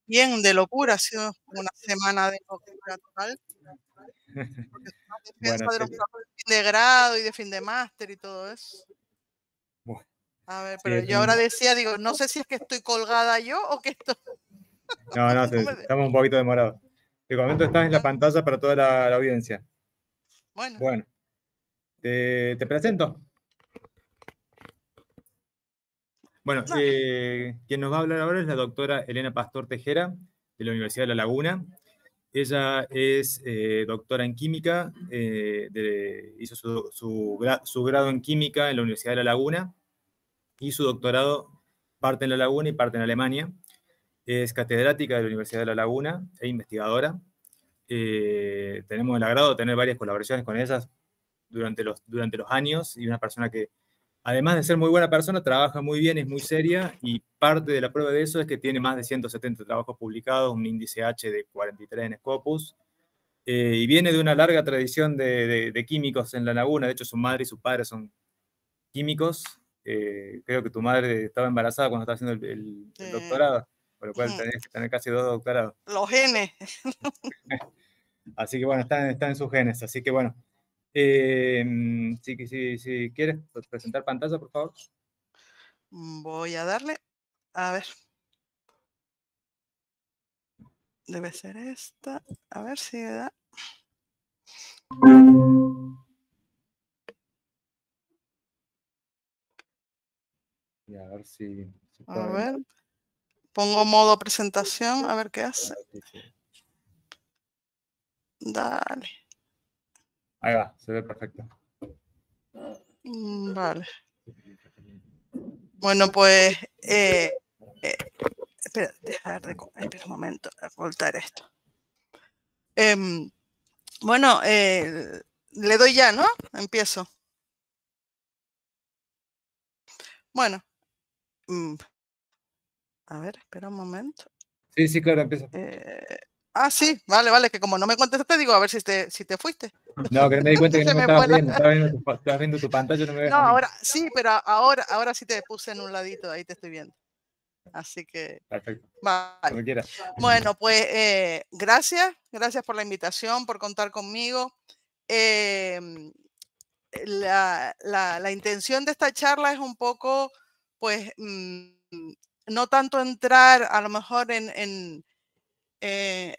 Bien, de locura, ha sido una semana de locura total, porque estoy en Bueno, defensa de sí, los trabajos de fin de grado y de fin de máster y todo eso. bu A ver, sí, pero es yo ahora un decía, digo, no sé si es que estoy colgada yo o que esto no, no, no me de estamos un poquito demorados. Te comento, estás en la bueno, pantalla para toda la audiencia. bueno, Bueno, te presento. Bueno, dale. quien nos va a hablar ahora es la doctora Elena Pastor Tejera, de la Universidad de La Laguna. Ella es doctora en química, hizo su grado en química en la Universidad de La Laguna y su doctorado parte en La Laguna y parte en Alemania. Es catedrática de la Universidad de La Laguna e investigadora. Tenemos el agrado de tener varias colaboraciones con ellas durante los años y una persona que, además de ser muy buena persona, trabaja muy bien, es muy seria y parte de la prueba de eso es que tiene más de 170 trabajos publicados, un índice H de 43 en Scopus, y viene de una larga tradición de químicos en La Laguna. De hecho, su madre y su padre son químicos. Creo que tu madre estaba embarazada cuando estaba haciendo el Eh, doctorado, por lo cual ujú, tenés que tener casi 2 doctorados. los genes. Así que bueno, está en sus genes. Así que bueno, si quieres presentar pantalla, por favor. Voy a darle, a ver, debe ser esta, a ver si me da, Y a ver si a puedo ver, ver. pongo modo presentación, a ver qué hace. Dale, Ahí va, se ve perfecto. vale. Bueno, pues, eh, espera, espera un momento, a voltar esto. Em, bueno, le doy ya, ¿no? Empiezo. Bueno, mm, a ver, espera un momento. Sí, sí, claro, empieza. Eh, sí, vale, vale, que como no me contestaste, digo, a ver si te fuiste. No, que no me di cuenta que no Se me me estabas fue la... viendo, estabas viendo tu pantalla, no me ves No, a mí. ahora sí, pero ahora sí te puse en un ladito, ahí te estoy viendo. Así que, Perfecto, vale. cuando quieras. Bueno, pues gracias por la invitación, por contar conmigo. Em, la intención de esta charla es un poco, pues, no tanto entrar a lo mejor en eh,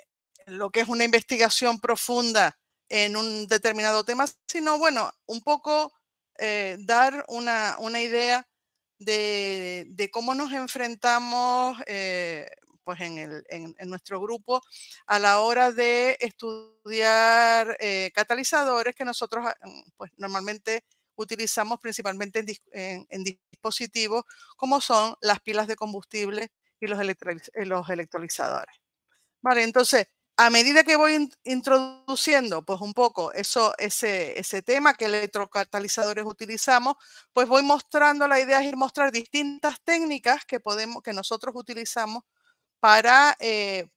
lo que es una investigación profunda en un determinado tema, sino, bueno, un poco dar una idea de cómo nos enfrentamos pues en nuestro grupo a la hora de estudiar catalizadores que nosotros pues normalmente utilizamos principalmente en dispositivos como son las pilas de combustible y los electrolizadores. Vale, entonces, a medida que voy introduciendo, pues un poco ese tema, que electrocatalizadores utilizamos, pues voy mostrando, la idea es ir mostrar distintas técnicas que nosotros utilizamos para,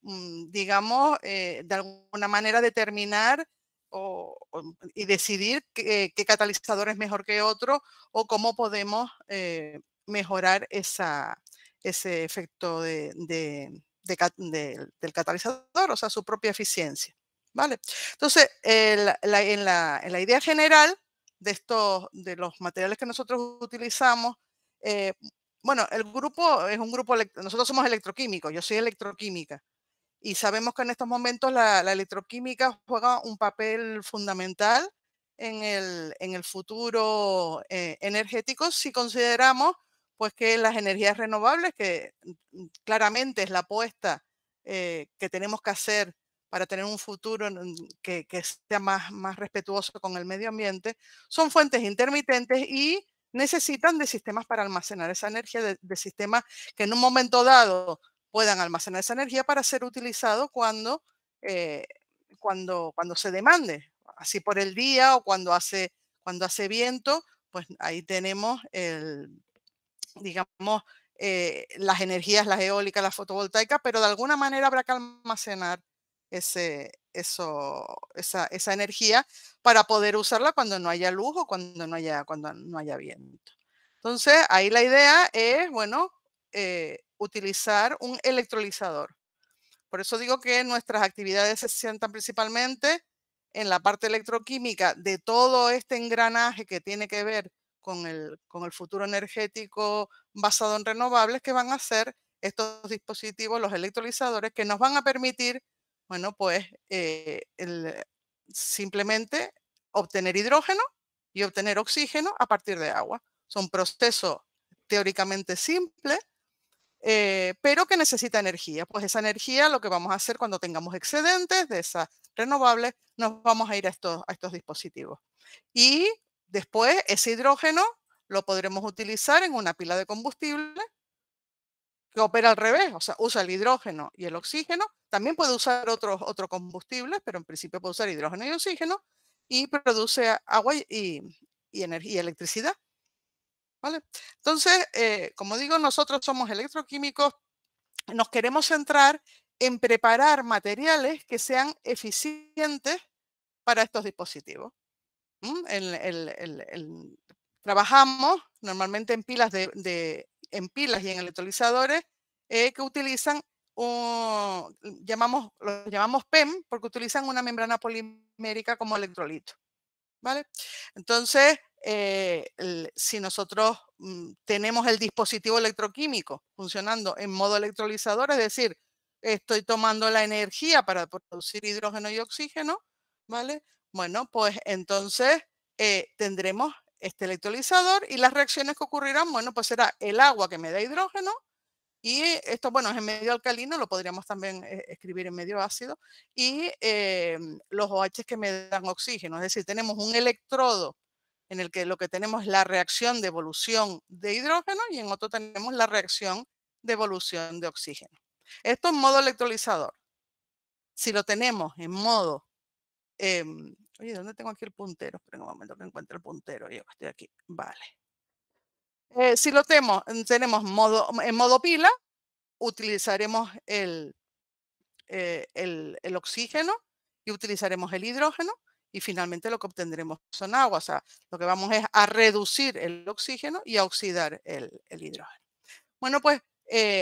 digamos, de alguna manera determinar y decidir qué catalizador es mejor que otro o cómo podemos mejorar ese efecto del catalizador, o sea, su propia eficiencia. ¿Vale? Entonces, en la idea general de los materiales que nosotros utilizamos, eh, bueno, el grupo es un grupo, nosotros somos electroquímicos, yo soy electroquímica, y sabemos que en estos momentos la electroquímica juega un papel fundamental en el futuro energético si consideramos pues que las energías renovables, que claramente es la apuesta que tenemos que hacer para tener un futuro que sea más respetuoso con el medio ambiente, son fuentes intermitentes y necesitan de sistemas para almacenar esa energía, de sistemas que en un momento dado puedan almacenar esa energía para ser utilizado eh, cuando se demande, así por el día o cuando hace viento, pues ahí tenemos digamos, las energías, las eólicas, las fotovoltaicas, pero de alguna manera habrá que almacenar esa energía para poder usarla cuando no haya luz o cuando no haya viento. Entonces, ahí la idea es, bueno, utilizar un electrolizador. Por eso digo que nuestras actividades se centran principalmente en la parte electroquímica de todo este engranaje que tiene que ver con el futuro energético basado en renovables, que van a ser estos dispositivos, los electrolizadores, que nos van a permitir, bueno, pues simplemente obtener hidrógeno y obtener oxígeno a partir de agua. Son procesos teóricamente simples, pero que necesita energía. Pues esa energía, lo que vamos a hacer cuando tengamos excedentes de esas renovables, nos vamos a ir a estos dispositivos. Y después ese hidrógeno lo podremos utilizar en una pila de combustible que opera al revés, o sea, usa el hidrógeno y el oxígeno. También puede usar otros combustibles, pero en principio puede usar hidrógeno y oxígeno y produce agua y energía, electricidad. ¿Vale? Entonces, como digo, nosotros somos electroquímicos, nos queremos centrar en preparar materiales que sean eficientes para estos dispositivos. Trabajamos normalmente en pilas, en pilas y en electrolizadores que utilizan, los llamamos PEM, porque utilizan una membrana polimérica como electrolito. ¿Vale? Entonces, si nosotros tenemos el dispositivo electroquímico funcionando en modo electrolizador, es decir, estoy tomando la energía para producir hidrógeno y oxígeno, ¿vale? Bueno, pues entonces tendremos este electrolizador y las reacciones que ocurrirán, bueno, pues será el agua que me da hidrógeno y esto, bueno, es en medio alcalino, lo podríamos también escribir en medio ácido, y los OH que me dan oxígeno. Es decir, tenemos un electrodo en el que lo que tenemos es la reacción de evolución de hidrógeno y en otro tenemos la reacción de evolución de oxígeno. Esto en modo electrolizador. Si lo tenemos en modo... oye, ¿dónde tengo aquí el puntero? Espera un momento que encuentre el puntero. Yo estoy aquí. Vale. Si lo tenemos en modo pila, utilizaremos el oxígeno y utilizaremos el hidrógeno y finalmente lo que obtendremos son agua. O sea, lo que vamos es a reducir el oxígeno y a oxidar el hidrógeno. Bueno, pues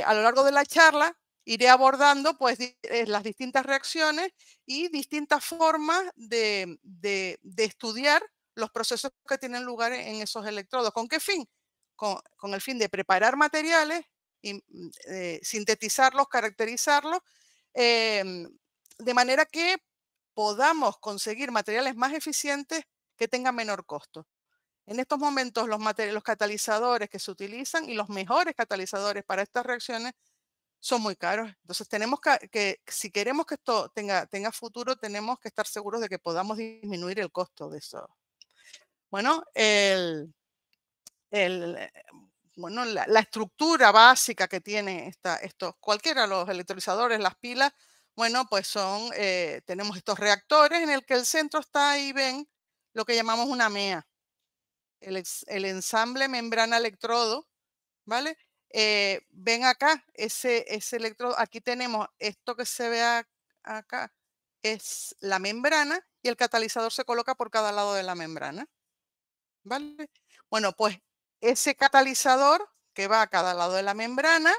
a lo largo de la charla iré abordando pues las distintas reacciones y distintas formas de estudiar los procesos que tienen lugar en esos electrodos. ¿Con qué fin? Con el fin de preparar materiales, y, sintetizarlos, caracterizarlos, de manera que podamos conseguir materiales más eficientes que tengan menor costo. En estos momentos los catalizadores que se utilizan y los mejores catalizadores para estas reacciones son muy caros. Entonces tenemos si queremos que esto tenga futuro, tenemos que estar seguros de que podamos disminuir el costo de eso. Bueno, bueno, la estructura básica que tiene cualquiera de los electrolizadores, las pilas, bueno, pues tenemos estos reactores en el que el centro está ahí, ven, lo que llamamos una MEA, el ensamble membrana electrodo, ¿vale? Ven acá, ese electrodo, aquí tenemos esto que se ve acá, es la membrana y el catalizador se coloca por cada lado de la membrana, ¿vale? Bueno, pues ese catalizador que va a cada lado de la membrana,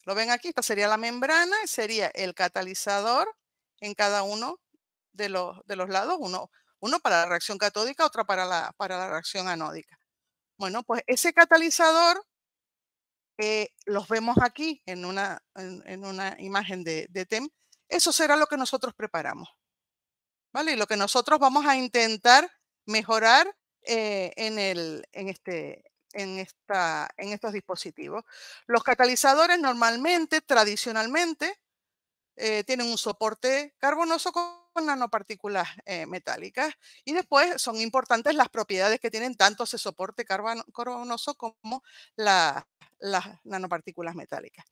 lo ven aquí, esta sería la membrana, sería el catalizador en cada uno de los lados, uno para la reacción catódica, otro para la reacción anódica. Bueno, pues ese catalizador los vemos aquí en una imagen de TEM, eso será lo que nosotros preparamos, ¿vale? Y lo que nosotros vamos a intentar mejorar en estos dispositivos. Los catalizadores normalmente, tradicionalmente, tienen un soporte carbonoso con nanopartículas metálicas. Y después son importantes las propiedades que tienen tanto ese soporte carbonoso como las nanopartículas metálicas.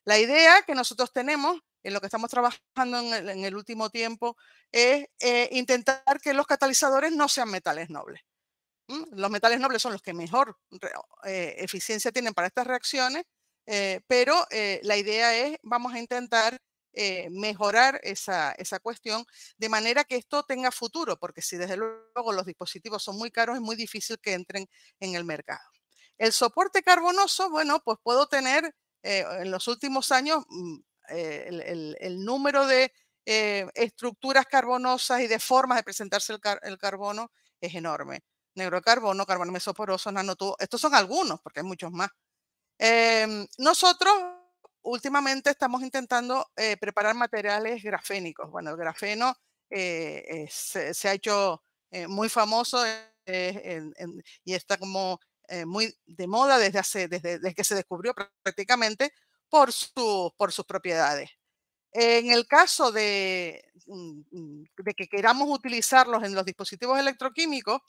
La idea que nosotros tenemos en lo que estamos trabajando en el último tiempo es intentar que los catalizadores no sean metales nobles. Los metales nobles son los que mejor eficiencia tienen para estas reacciones, pero la idea es, vamos a intentar mejorar esa cuestión de manera que esto tenga futuro, porque si desde luego los dispositivos son muy caros, es muy difícil que entren en el mercado. El soporte carbonoso, bueno, pues puedo tener en los últimos años el número de estructuras carbonosas y de formas de presentarse el carbono es enorme. Negro de carbono, carbono mesoporoso, nanotubos, estos son algunos, porque hay muchos más. Nosotros últimamente estamos intentando preparar materiales grafénicos. Bueno, el grafeno se ha hecho muy famoso y está como muy de moda desde que se descubrió prácticamente por sus propiedades. En el caso de que queramos utilizarlos en los dispositivos electroquímicos,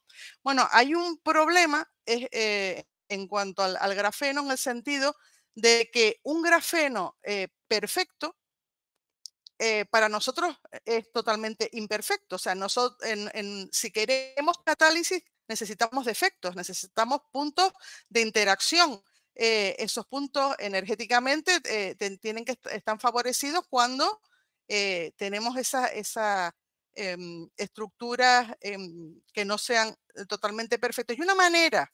bueno, hay un problema en cuanto al grafeno, en el sentido de que un grafeno perfecto para nosotros es totalmente imperfecto. O sea, si queremos catálisis, necesitamos defectos, necesitamos puntos de interacción. Esos puntos energéticamente están favorecidos cuando tenemos esas estructuras que no sean totalmente perfectas. Y una manera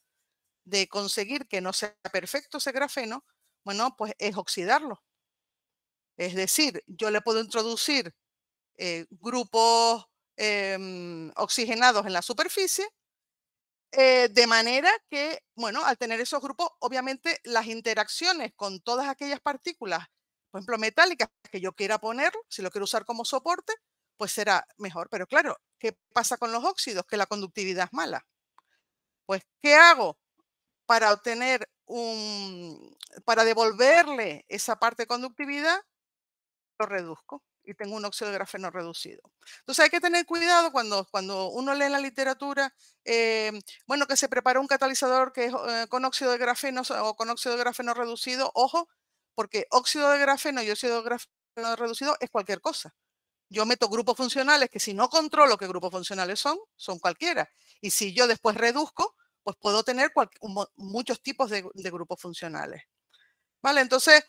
de conseguir que no sea perfecto ese grafeno, bueno, pues es oxidarlo. Es decir, yo le puedo introducir grupos oxigenados en la superficie, de manera que, bueno, al tener esos grupos, obviamente las interacciones con todas aquellas partículas, por ejemplo, metálicas que yo quiera poner, si lo quiero usar como soporte, pues será mejor. Pero claro, ¿qué pasa con los óxidos? Que la conductividad es mala. Pues, ¿qué hago para para devolverle esa parte de conductividad? Lo reduzco y tengo un óxido de grafeno reducido. Entonces hay que tener cuidado cuando uno lee en la literatura, bueno, que se prepara un catalizador que es con óxido de grafeno o con óxido de grafeno reducido. Ojo, porque óxido de grafeno y óxido de grafeno reducido es cualquier cosa. Yo meto grupos funcionales que, si no controlo qué grupos funcionales son cualquiera. Y si yo después reduzco, pues puedo tener muchos tipos de grupos funcionales. ¿Vale? Entonces,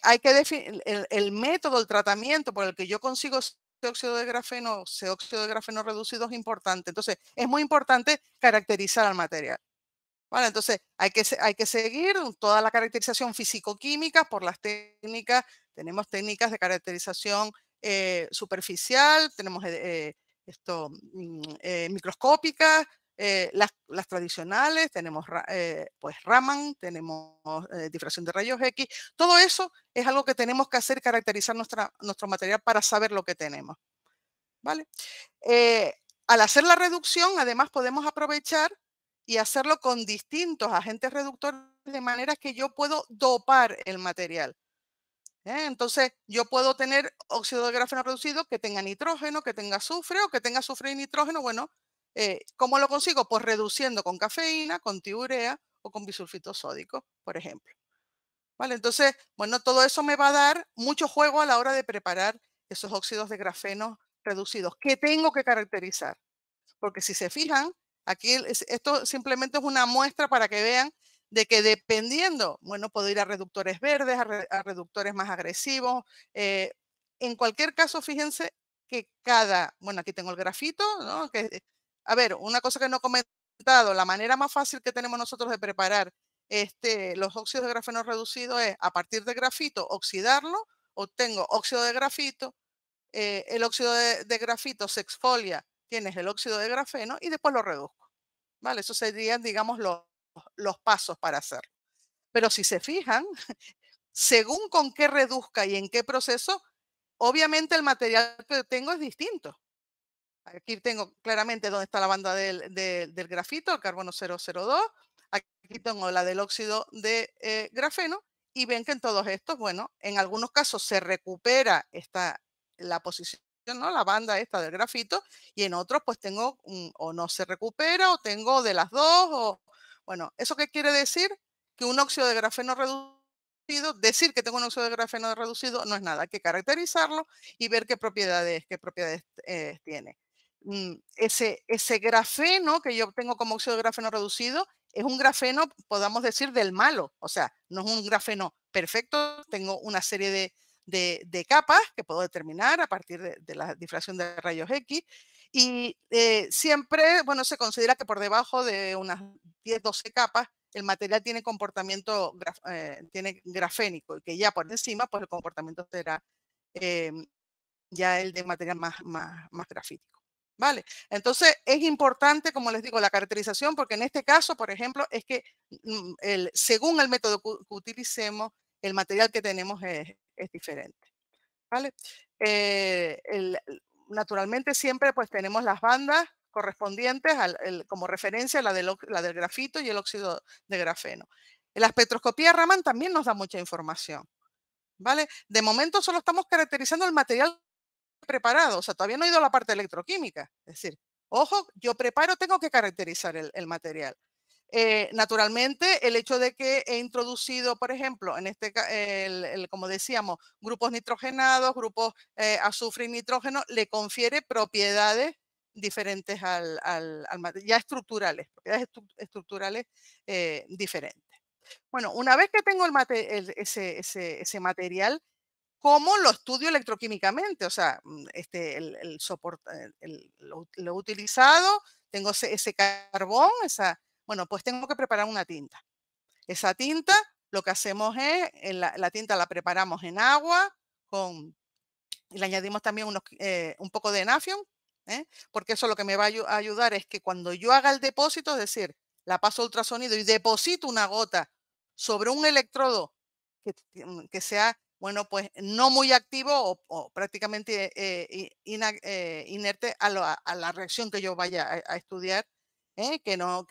hay que definir el método, el tratamiento por el que yo consigo ese óxido de grafeno reducido es importante. Entonces, es muy importante caracterizar al material. ¿Vale? Entonces, hay que seguir toda la caracterización físico-química por las técnicas. Tenemos técnicas de caracterización superficial, tenemos microscópicas, las tradicionales, tenemos pues Raman, tenemos difracción de rayos X. Todo eso es algo que tenemos que hacer, caracterizar nuestro material para saber lo que tenemos. ¿Vale? Al hacer la reducción, además, podemos aprovechar y hacerlo con distintos agentes reductores, de manera que yo puedo dopar el material. Entonces, yo puedo tener óxido de grafeno reducido que tenga nitrógeno, que tenga azufre o que tenga azufre y nitrógeno. Bueno, ¿cómo lo consigo? Pues reduciendo con cafeína, con tiurea o con bisulfito sódico, por ejemplo. ¿Vale? Entonces, bueno, todo eso me va a dar mucho juego a la hora de preparar esos óxidos de grafeno reducidos que tengo que caracterizar. Porque si se fijan, aquí esto simplemente es una muestra para que vean de que dependiendo, bueno, puedo ir a reductores verdes, a reductores más agresivos. En cualquier caso, fíjense que bueno, aquí tengo el grafito, ¿no? A ver, una cosa que no he comentado, la manera más fácil que tenemos nosotros de preparar los óxidos de grafeno reducidos es, a partir de grafito, oxidarlo. Obtengo óxido de grafito, el óxido de grafito se exfolia, tienes el óxido de grafeno y después lo reduzco. ¿Vale? Esos serían, digamos, los pasos para hacerlo. Pero si se fijan, según con qué reduzca y en qué proceso, obviamente el material que tengo es distinto. Aquí tengo claramente dónde está la banda del grafito, el carbono 002. Aquí tengo la del óxido de grafeno. Y ven que en todos estos, bueno, en algunos casos se recupera la posición, ¿no? La banda esta del grafito, y en otros pues tengo o no se recupera o tengo de las dos. Bueno, ¿eso qué quiere decir? Que un óxido de grafeno reducido, decir que tengo un óxido de grafeno reducido no es nada, hay que caracterizarlo y ver qué propiedades tiene. Ese grafeno que yo obtengo como óxido de grafeno reducido es un grafeno, podamos decir, del malo. O sea, no es un grafeno perfecto. Tengo una serie de capas que puedo determinar a partir de la difracción de rayos X. Y siempre, bueno, se considera que por debajo de unas 10, 12 capas el material tiene comportamiento tiene grafénico, y que ya por encima, pues el comportamiento será ya el de material más grafítico. ¿Vale? Entonces, es importante, como les digo, la caracterización, porque en este caso, por ejemplo, es que según el método que utilicemos, el material que tenemos es diferente. ¿Vale? Naturalmente, siempre pues tenemos las bandas correspondientes como referencia la del grafito y el óxido de grafeno. La espectroscopía Raman también nos da mucha información. ¿Vale? De momento solo estamos caracterizando el material preparado, o sea, todavía no he ido a la parte electroquímica. Es decir, ojo, yo preparo, tengo que caracterizar el material. Naturalmente, el hecho de que he introducido, por ejemplo, en este como decíamos, grupos nitrogenados, grupos azufre y nitrógeno, le confiere propiedades diferentes al material, ya estructurales, propiedades estructurales diferentes. Bueno, una vez que tengo ese material, ¿cómo lo estudio electroquímicamente? O sea, el soporte, lo he utilizado, tengo ese carbón, bueno, pues tengo que preparar una tinta. Esa tinta, lo que hacemos es, la tinta la preparamos en agua, y le añadimos también un poco de Nafion, porque eso lo que me va a ayudar es que cuando yo haga el depósito, es decir, la paso a ultrasonido y deposito una gota sobre un electrodo que sea, bueno, pues no muy activo o prácticamente inerte a la reacción que yo vaya a estudiar, que no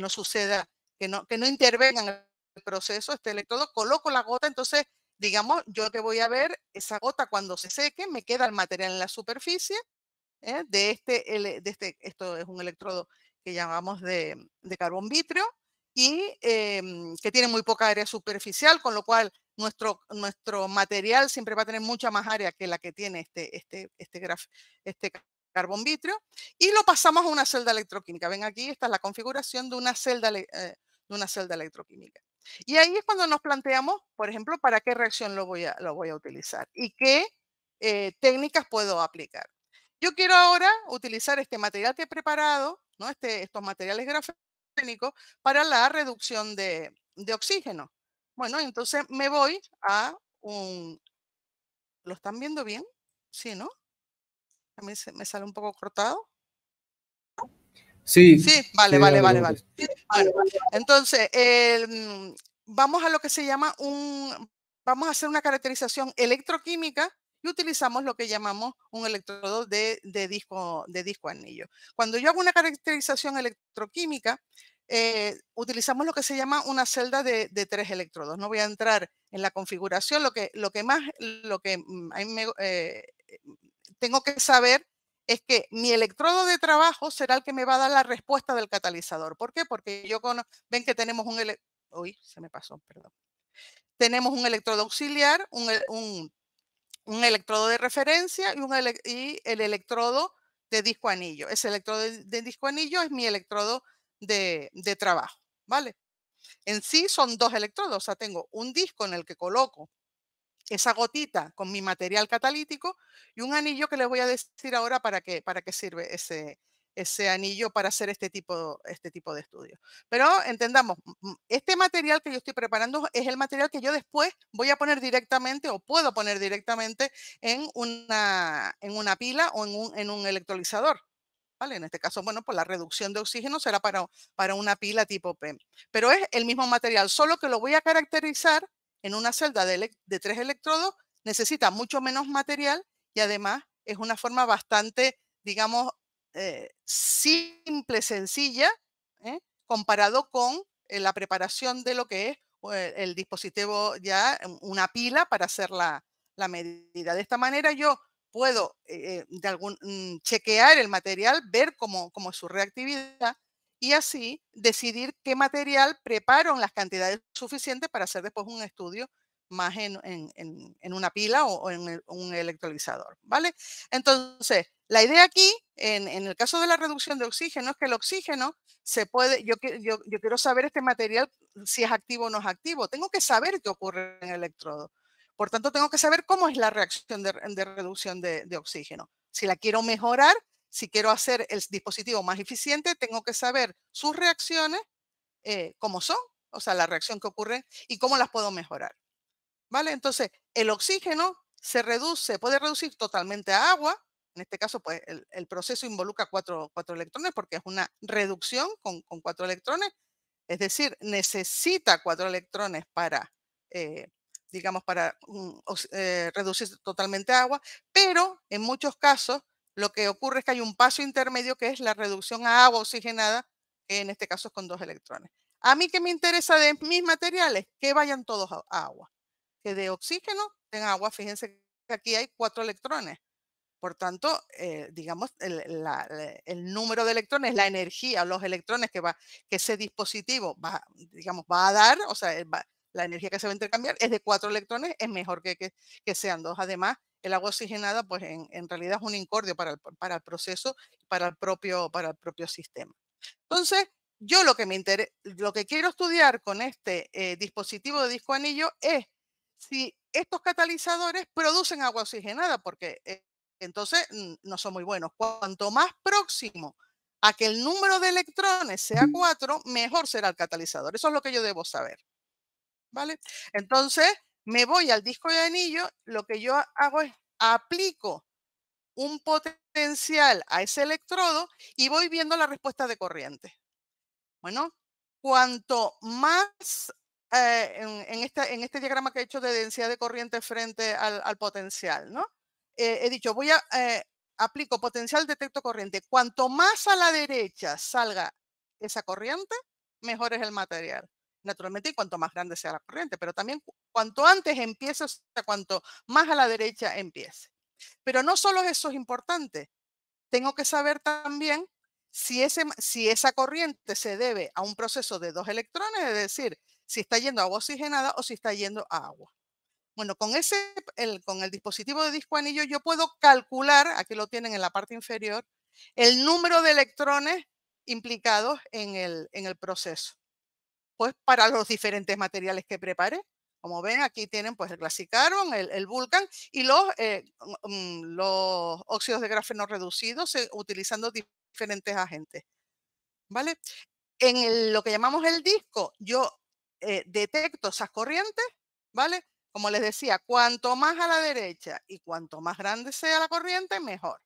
suceda, que no intervenga en el proceso, este electrodo, coloco la gota, entonces, digamos, yo que voy a ver esa gota cuando se seque, me queda el material en la superficie esto es un electrodo que llamamos de carbón vítreo y que tiene muy poca área superficial, con lo cual nuestro material siempre va a tener mucha más área que la que tiene este carbón vítreo, y lo pasamos a una celda electroquímica. Ven aquí, esta es la configuración de una celda electroquímica. Y ahí es cuando nos planteamos, por ejemplo, para qué reacción lo voy a utilizar y qué técnicas puedo aplicar. Yo quiero ahora utilizar este material que he preparado, ¿no? Estos materiales grafénicos, para la reducción de oxígeno. Bueno, entonces me voy a un... ¿Lo están viendo bien? Sí, ¿no? A mí me sale un poco cortado. Sí, Sí, vale, sí, no vale, te vale, vale. preocupes. Bueno, entonces, vamos a lo que se llama vamos a hacer una caracterización electroquímica y utilizamos lo que llamamos un electrodo de disco anillo. Cuando yo hago una caracterización electroquímica, utilizamos lo que se llama una celda de 3 electrodos. No voy a entrar en la configuración, lo que a mí tengo que saber es que mi electrodo de trabajo será el que me va a dar la respuesta del catalizador. ¿Por qué? Porque ven que tenemos uy, se me pasó, perdón. Tenemos un electrodo auxiliar, un electrodo de referencia y el electrodo de disco anillo. Ese electrodo de disco anillo es mi electrodo de trabajo, ¿vale? En sí son 2 electrodos, o sea, tengo un disco en el que coloco esa gotita con mi material catalítico y un anillo que les voy a decir ahora para qué sirve ese anillo para hacer este tipo de estudios. Pero entendamos, este material que yo estoy preparando es el material que yo después voy a poner directamente o puedo poner directamente en una pila o en un electrolizador. ¿Vale? En este caso, bueno, pues la reducción de oxígeno será para una pila tipo PEM. Pero es el mismo material, solo que lo voy a caracterizar en una celda de 3 electrodos, necesita mucho menos material y además es una forma bastante, digamos, simple, sencilla, comparado con la preparación de lo que es el dispositivo ya, una pila para hacer la medida. De esta manera yo puedo chequear el material, ver cómo es su reactividad y así decidir qué material preparo en las cantidades suficientes para hacer después un estudio más en una pila o en un electrolizador, ¿vale? Entonces, la idea aquí, en el caso de la reducción de oxígeno, es que el oxígeno se puede, yo quiero saber este material si es activo o no es activo. Tengo que saber qué ocurre en el electrodo. Por tanto, tengo que saber cómo es la reacción de reducción de oxígeno. Si la quiero mejorar, si quiero hacer el dispositivo más eficiente, tengo que saber sus reacciones cómo son, o sea, la reacción que ocurre y cómo las puedo mejorar. ¿Vale? Entonces, el oxígeno puede reducir totalmente a agua. En este caso, pues el proceso involucra cuatro electrones porque es una reducción con 4 electrones. Es decir, necesita 4 electrones para, eh, digamos, para reducir totalmente a agua, pero en muchos casos lo que ocurre es que hay un paso intermedio que es la reducción a agua oxigenada, que en este caso es con 2 electrones. A mí que me interesa de mis materiales, que vayan todos a agua, que de oxígeno en agua, fíjense que aquí hay 4 electrones. Por tanto, digamos, el número de electrones, la energía, los electrones que ese dispositivo digamos, va a dar, o sea, la energía que se va a intercambiar es de 4 electrones, es mejor que sean 2. Además, el agua oxigenada, pues en realidad es un incordio para el proceso, para el propio sistema. Entonces, yo lo que quiero estudiar con este dispositivo de disco anillo es si estos catalizadores producen agua oxigenada, porque entonces no son muy buenos. Cuanto más próximo a que el número de electrones sea 4, mejor será el catalizador. Eso es lo que yo debo saber, ¿vale? Entonces, me voy al disco de anillo, lo que yo hago es aplico un potencial a ese electrodo y voy viendo la respuesta de corriente. Bueno, cuanto más en este diagrama que he hecho de densidad de corriente frente al potencial, ¿no? He dicho, aplico potencial, detecto corriente. Cuanto más a la derecha salga esa corriente, mejor es el material. Naturalmente, y cuanto más grande sea la corriente, pero también cuanto antes empiece, o sea, cuanto más a la derecha empiece. Pero no solo eso es importante, tengo que saber también si esa corriente se debe a un proceso de 2 electrones, es decir, si está yendo a agua oxigenada o si está yendo a agua. Bueno, con el dispositivo de disco anillo yo puedo calcular, aquí lo tienen en la parte inferior, el número de electrones implicados en el proceso. Pues para los diferentes materiales que prepare. Como ven, aquí tienen pues el Classic Carbon, el Vulcan y los óxidos de grafeno reducidos utilizando diferentes agentes. ¿Vale? Lo que llamamos el disco, yo detecto esas corrientes, ¿vale? Como les decía, cuanto más a la derecha y cuanto más grande sea la corriente, mejor.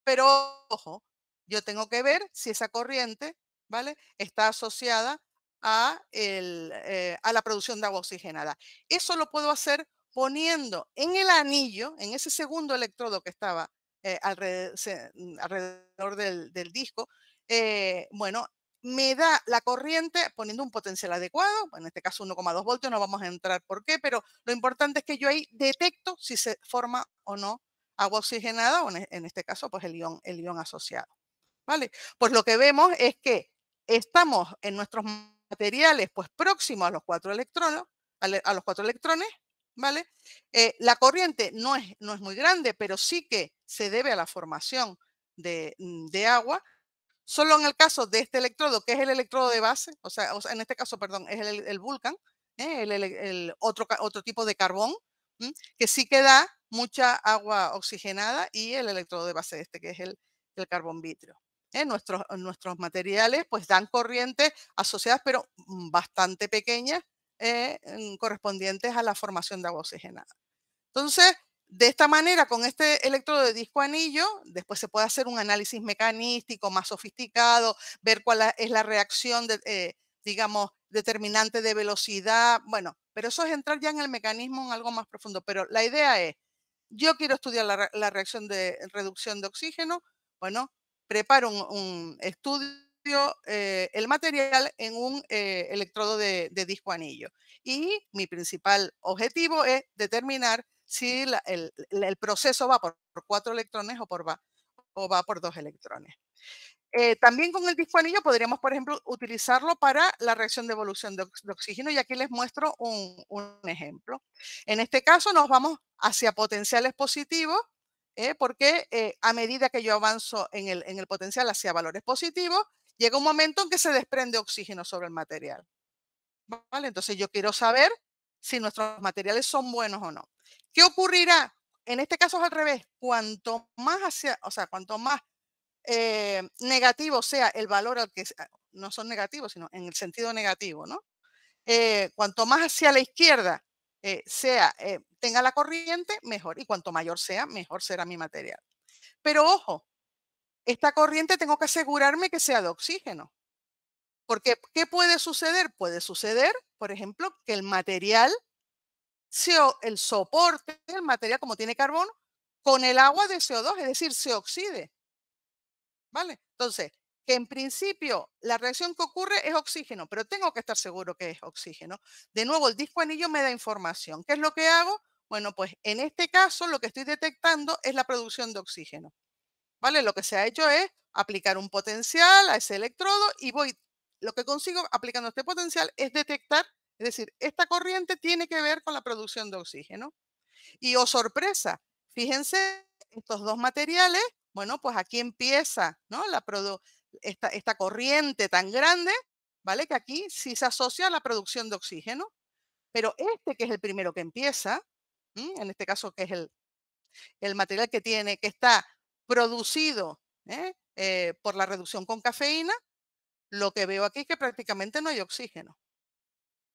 Pero ojo, yo tengo que ver si esa corriente, ¿vale? Está asociada a la producción de agua oxigenada. Eso lo puedo hacer poniendo en el anillo, en ese segundo electrodo que estaba alrededor del disco, bueno, me da la corriente poniendo un potencial adecuado, en este caso 1,2 voltios, no vamos a entrar por qué, pero lo importante es que yo ahí detecto si se forma o no agua oxigenada o en este caso pues el ion asociado. ¿Vale? Pues lo que vemos es que estamos en nuestros materiales pues próximos a los 4 electrones, a los 4 electrones, ¿vale? La corriente no es muy grande, pero sí que se debe a la formación de agua. Solo en el caso de este electrodo, que es el electrodo de base, o sea en este caso, perdón, es el Vulcan, el otro tipo de carbón, que sí que da mucha agua oxigenada y el electrodo de base este, que es el carbón vítreo. Nuestros materiales pues dan corrientes asociadas, pero bastante pequeñas, correspondientes a la formación de agua oxigenada. Entonces, de esta manera, con este electrodo de disco anillo, después se puede hacer un análisis mecanístico más sofisticado, ver cuál es la reacción, digamos, determinante de velocidad. Bueno, pero eso es entrar ya en el mecanismo en algo más profundo. Pero la idea es, yo quiero estudiar la reacción de reducción de oxígeno. Bueno, preparo un estudio, el material en un electrodo de disco anillo. Y mi principal objetivo es determinar si el proceso va por 4 electrones o va por 2 electrones. También con el disco anillo podríamos, por ejemplo, utilizarlo para la reacción de evolución de oxígeno y aquí les muestro un ejemplo. En este caso nos vamos hacia potenciales positivos, porque a medida que yo avanzo en el potencial hacia valores positivos, llega un momento en que se desprende oxígeno sobre el material. ¿Vale? Entonces yo quiero saber si nuestros materiales son buenos o no. ¿Qué ocurrirá? En este caso es al revés. Cuanto más cuanto más negativo sea el valor no son negativos, sino en el sentido negativo, ¿no? Cuanto más hacia la izquierda tenga la corriente, mejor. Y cuanto mayor sea, mejor será mi material. Pero ojo, esta corriente tengo que asegurarme que sea de oxígeno. Porque, ¿qué puede suceder? Puede suceder, por ejemplo, que el material, el soporte del material, como tiene carbono, con el agua de CO2, es decir, se oxide. ¿Vale? Entonces, que en principio la reacción que ocurre es oxígeno, pero tengo que estar seguro que es oxígeno. De nuevo, el disco anillo me da información. ¿Qué es lo que hago? Bueno, pues en este caso lo que estoy detectando es la producción de oxígeno. ¿Vale? Lo que se ha hecho es aplicar un potencial a ese electrodo y lo que consigo aplicando este potencial es detectar, es decir, esta corriente tiene que ver con la producción de oxígeno. Y oh sorpresa, fíjense, estos dos materiales, bueno, pues aquí empieza, ¿no? Esta corriente tan grande, ¿vale? Que aquí sí se asocia a la producción de oxígeno. Pero este que es el primero que empieza, en este caso que es el material que está producido por la reducción con cafeína, lo que veo aquí es que prácticamente no hay oxígeno.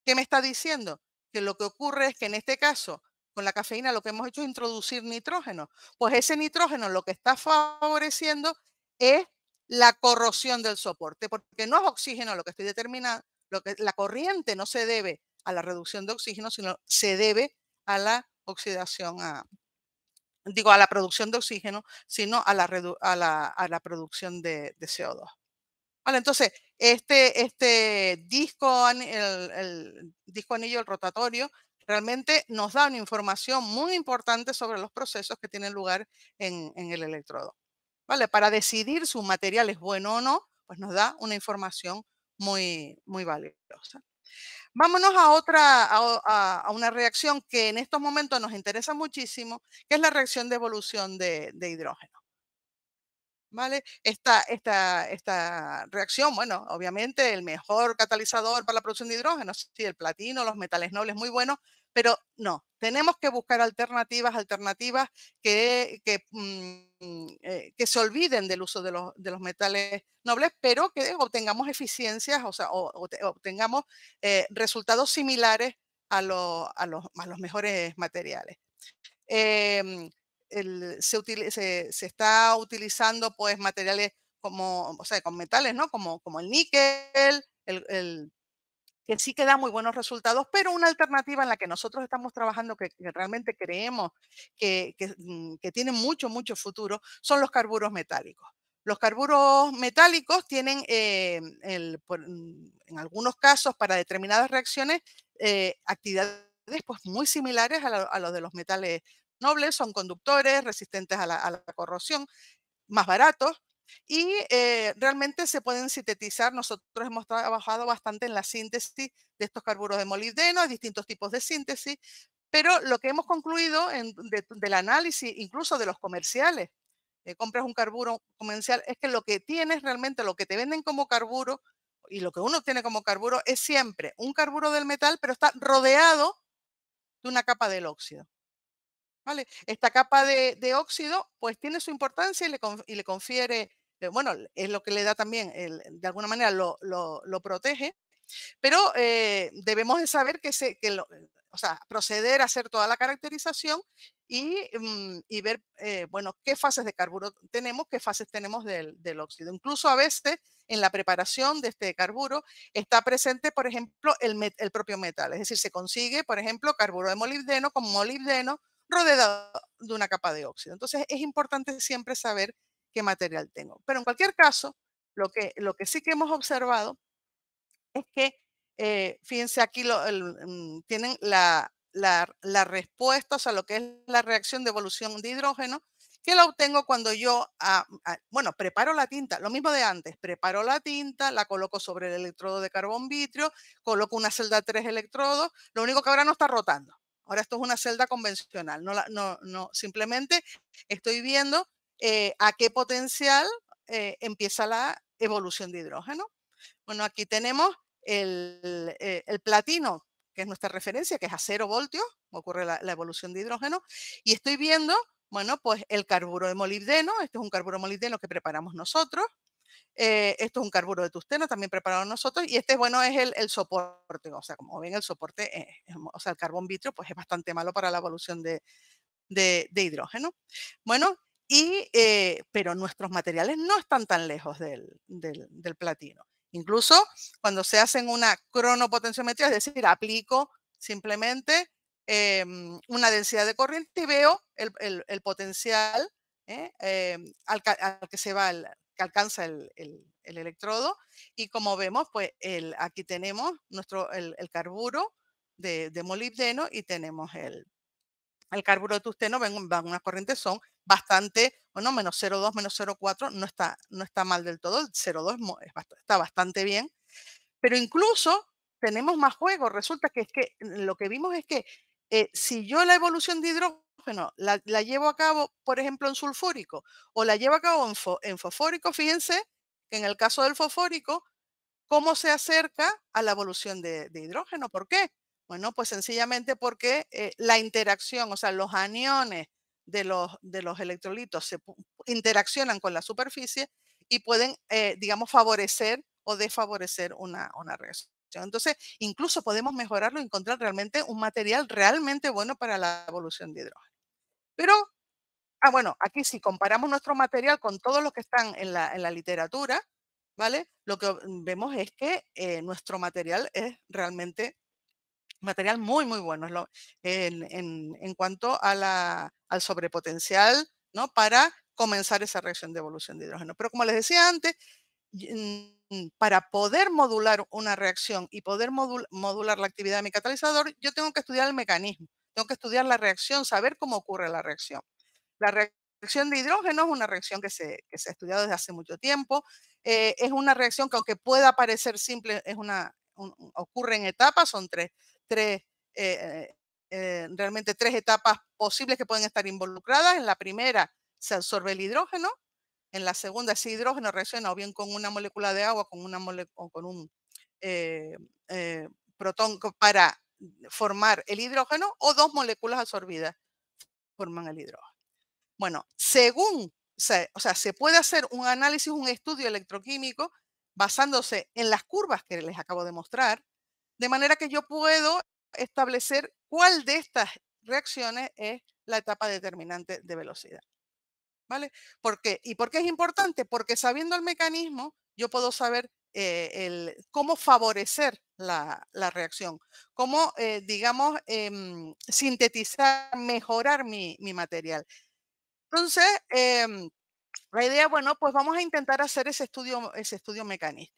¿Qué me está diciendo? Que lo que ocurre es que en este caso, con la cafeína, lo que hemos hecho es introducir nitrógeno. Pues ese nitrógeno lo que está favoreciendo es la corrosión del soporte, porque no es oxígeno lo que estoy determinando, la corriente no se debe a la reducción de oxígeno, sino se debe a la oxidación, a la producción de oxígeno, sino a la producción de CO2. Vale, entonces, este el disco anillo, el rotatorio, realmente nos da una información muy importante sobre los procesos que tienen lugar en el electrodo. ¿Vale? Para decidir si un material es bueno o no, pues nos da una información muy, muy valiosa. Vámonos a una reacción que en estos momentos nos interesa muchísimo, que es la reacción de evolución de hidrógeno. ¿Vale? Esta reacción, bueno, obviamente el mejor catalizador para la producción de hidrógeno, sí, el platino, los metales nobles, muy buenos, pero no, tenemos que buscar alternativas que se olviden del uso de los metales nobles, pero que obtengamos eficiencias, o sea, obtengamos resultados similares a los mejores materiales. Em, se está utilizando pues materiales o sea, con metales, ¿no? Como el níquel, que sí que da muy buenos resultados, pero una alternativa en la que nosotros estamos trabajando, que realmente creemos que tiene mucho, mucho futuro, son los carburos metálicos. Los carburos metálicos tienen, en algunos casos, para determinadas reacciones, actividades pues, muy similares a lo de los metales nobles, son conductores, resistentes a la corrosión, más baratos y realmente se pueden sintetizar. Nosotros hemos trabajado bastante en la síntesis de estos carburos de molibdeno, hay distintos tipos de síntesis, pero lo que hemos concluido del análisis, incluso de los comerciales, compras un carburo comercial, es que lo que tienes realmente, lo que te venden como carburo y lo que uno tiene como carburo es siempre un carburo del metal, pero está rodeado de una capa del óxido. ¿Vale? Esta capa de óxido, pues tiene su importancia y le confiere, bueno, es lo que le da también, de alguna manera lo protege, pero debemos de saber o sea, proceder a hacer toda la caracterización y ver, bueno, qué fases de carburo tenemos, qué fases tenemos del óxido. Incluso a veces en la preparación de este carburo está presente, por ejemplo, el propio metal. Es decir, se consigue, por ejemplo, carburo de molibdeno con molibdeno rodeado de una capa de óxido. Entonces, es importante siempre saber qué material tengo. Pero en cualquier caso, lo que sí que hemos observado es que, fíjense aquí, tienen la respuesta, o sea, lo que es la reacción de evolución de hidrógeno, que la obtengo cuando yo, bueno, preparo la tinta, lo mismo de antes, preparo la tinta, la coloco sobre el electrodo de carbón vitrio, coloco una celda de 3 electrodos, lo único que ahora no está rotando. Ahora esto es una celda convencional, no, simplemente estoy viendo a qué potencial empieza la evolución de hidrógeno. Bueno, aquí tenemos el platino, que es nuestra referencia, que es a 0 voltios, ocurre la evolución de hidrógeno, y estoy viendo, bueno, pues el carburo de molibdeno, este es un carburo de molibdeno que preparamos nosotros, Esto es un carburo de tungsteno, también preparado nosotros, y este, bueno, es el soporte. O sea, como ven, el soporte, o sea, el carbón vitrio, pues es bastante malo para la evolución de hidrógeno. Bueno, pero nuestros materiales no están tan lejos del platino. Incluso cuando se hacen una cronopotenciometría, es decir, aplico simplemente una densidad de corriente y veo el potencial al que se va, que alcanza el electrodo. Y como vemos, pues aquí tenemos el carburo de molibdeno y tenemos el carburo de tungsteno. Van unas corrientes, son bastante, bueno, menos 0,2, menos 0,4, no está mal del todo. El 0,2 está bastante bien. Pero incluso tenemos más juego. Resulta que es que lo que vimos es que si yo la evolución de hidrógeno la llevo a cabo, por ejemplo, en sulfúrico, o la llevo a cabo en fosfórico, fíjense que en el caso del fosfórico, ¿cómo se acerca a la evolución de hidrógeno? ¿Por qué? Bueno, pues sencillamente porque la interacción, o sea, los aniones de los electrolitos interaccionan con la superficie y pueden, digamos, favorecer o desfavorecer una reacción. Entonces, incluso podemos mejorarlo y encontrar realmente un material realmente bueno para la evolución de hidrógeno. Pero, bueno, aquí si comparamos nuestro material con todos los que están en la literatura, ¿vale? Lo que vemos es que nuestro material es realmente material muy, muy bueno en cuanto al sobrepotencial, ¿no? Para comenzar esa reacción de evolución de hidrógeno. Pero como les decía antes, para poder modular una reacción y poder modular la actividad de mi catalizador, yo tengo que estudiar el mecanismo, tengo que estudiar la reacción, saber cómo ocurre la reacción. La reacción de hidrógeno es una reacción que se ha estudiado desde hace mucho tiempo. Es una reacción que, aunque pueda parecer simple, ocurre en etapas. Son realmente tres etapas posibles que pueden estar involucradas. En la primera se absorbe el hidrógeno. En la segunda, ese hidrógeno reacciona o bien con una molécula de agua, o con un eh, protón para formar el hidrógeno, o dos moléculas absorbidas forman el hidrógeno. Bueno, o sea, se puede hacer un análisis, un estudio electroquímico basándose en las curvas que les acabo de mostrar, de manera que yo puedo establecer cuál de estas reacciones es la etapa determinante de velocidad. ¿Vale? ¿Y por qué es importante? Porque sabiendo el mecanismo, yo puedo saber cómo favorecer la reacción, cómo, digamos, sintetizar, mejorar mi material. Entonces, la idea, bueno, pues vamos a intentar hacer ese estudio mecanístico.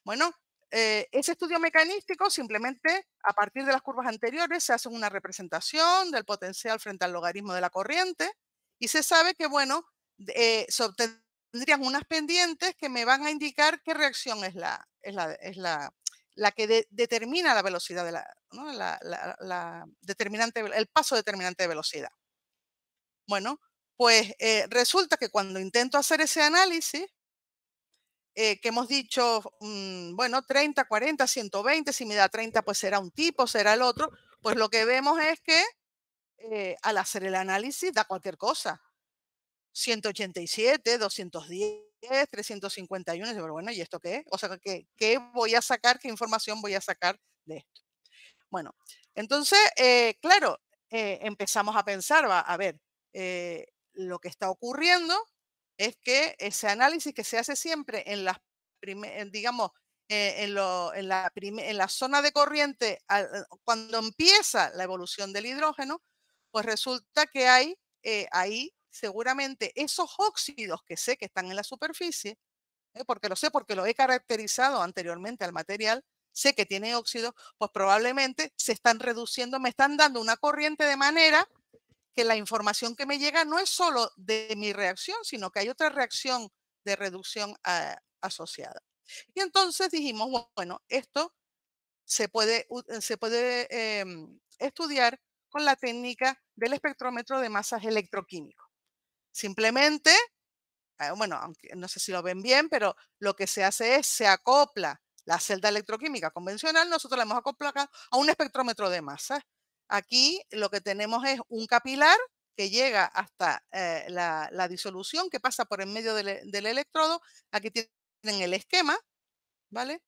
Bueno, ese estudio mecanístico, simplemente a partir de las curvas anteriores se hace una representación del potencial frente al logaritmo de la corriente y se sabe que, bueno, se obtendrían unas pendientes que me van a indicar qué reacción es la que determina la velocidad de ¿no? El paso determinante de velocidad. Bueno, pues resulta que cuando intento hacer ese análisis, que hemos dicho, bueno, 30, 40, 120, si me da 30, pues será un tipo, será el otro, pues lo que vemos es que al hacer el análisis da cualquier cosa. 187, 210, 351, pero bueno, ¿y esto qué es? O sea, ¿qué voy a sacar? ¿Qué información voy a sacar de esto? Bueno, entonces, claro, empezamos a pensar, a ver, lo que está ocurriendo es que ese análisis que se hace siempre en las, digamos, en la zona de corriente, cuando empieza la evolución del hidrógeno, pues resulta que hay ahí seguramente esos óxidos que sé que están en la superficie, porque lo sé, porque lo he caracterizado anteriormente al material, sé que tiene óxido, pues probablemente se están reduciendo, me están dando una corriente, de manera que la información que me llega no es solo de mi reacción, sino que hay otra reacción de reducción asociada. Y entonces dijimos, bueno, esto se puede estudiar con la técnica del espectrómetro de masas electroquímico. Simplemente, bueno, aunque no sé si lo ven bien, pero lo que se hace es, se acopla la celda electroquímica convencional, nosotros la hemos acoplado a un espectrómetro de masas. Aquí lo que tenemos es un capilar que llega hasta la disolución que pasa por en medio del electrodo. Aquí tienen el esquema, ¿vale?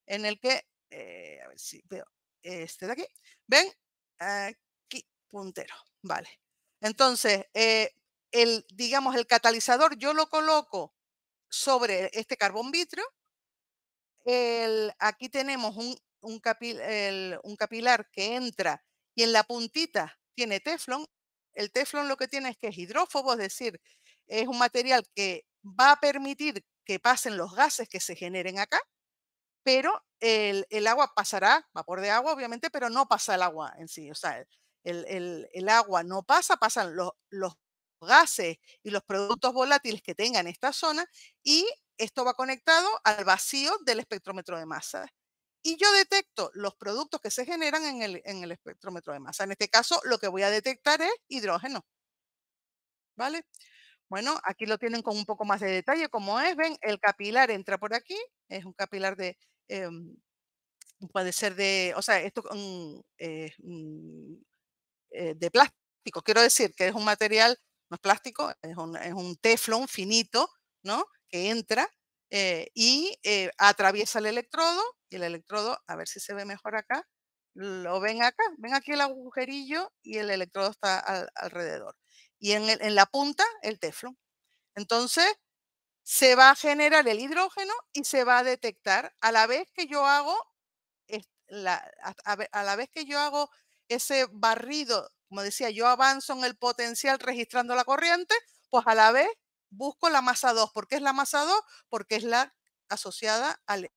En el que, a ver si veo este de aquí, ¿ven? Aquí, puntero, ¿vale? Entonces, digamos, el catalizador yo lo coloco sobre este carbón vítreo. Aquí tenemos un capilar que entra y en la puntita tiene teflón. El teflón lo que tiene es que es hidrófobo, es decir, es un material que va a permitir que pasen los gases que se generen acá, pero el agua pasará, vapor de agua obviamente, pero no pasa el agua en sí. O sea, el agua no pasa, pasan los gases y los productos volátiles que tengan esta zona, y esto va conectado al vacío del espectrómetro de masa. Y yo detecto los productos que se generan en el espectrómetro de masa. En este caso, lo que voy a detectar es hidrógeno, ¿vale? Bueno, aquí lo tienen con un poco más de detalle, como es, ven, el capilar entra por aquí, es un capilar de, puede ser de, o sea, esto de plástico. Quiero decir que es un material, no es plástico, es un teflón finito, ¿no? Que entra y atraviesa el electrodo, y el electrodo, a ver si se ve mejor acá, lo ven acá, ven aquí el agujerillo y el electrodo está alrededor. Y en la punta, el teflón. Entonces, se va a generar el hidrógeno y se va a detectar a la vez que yo hago a la vez que yo hago ese barrido, como decía, yo avanzo en el potencial registrando la corriente, pues a la vez busco la masa 2. ¿Por qué es la masa 2? Porque es la asociada al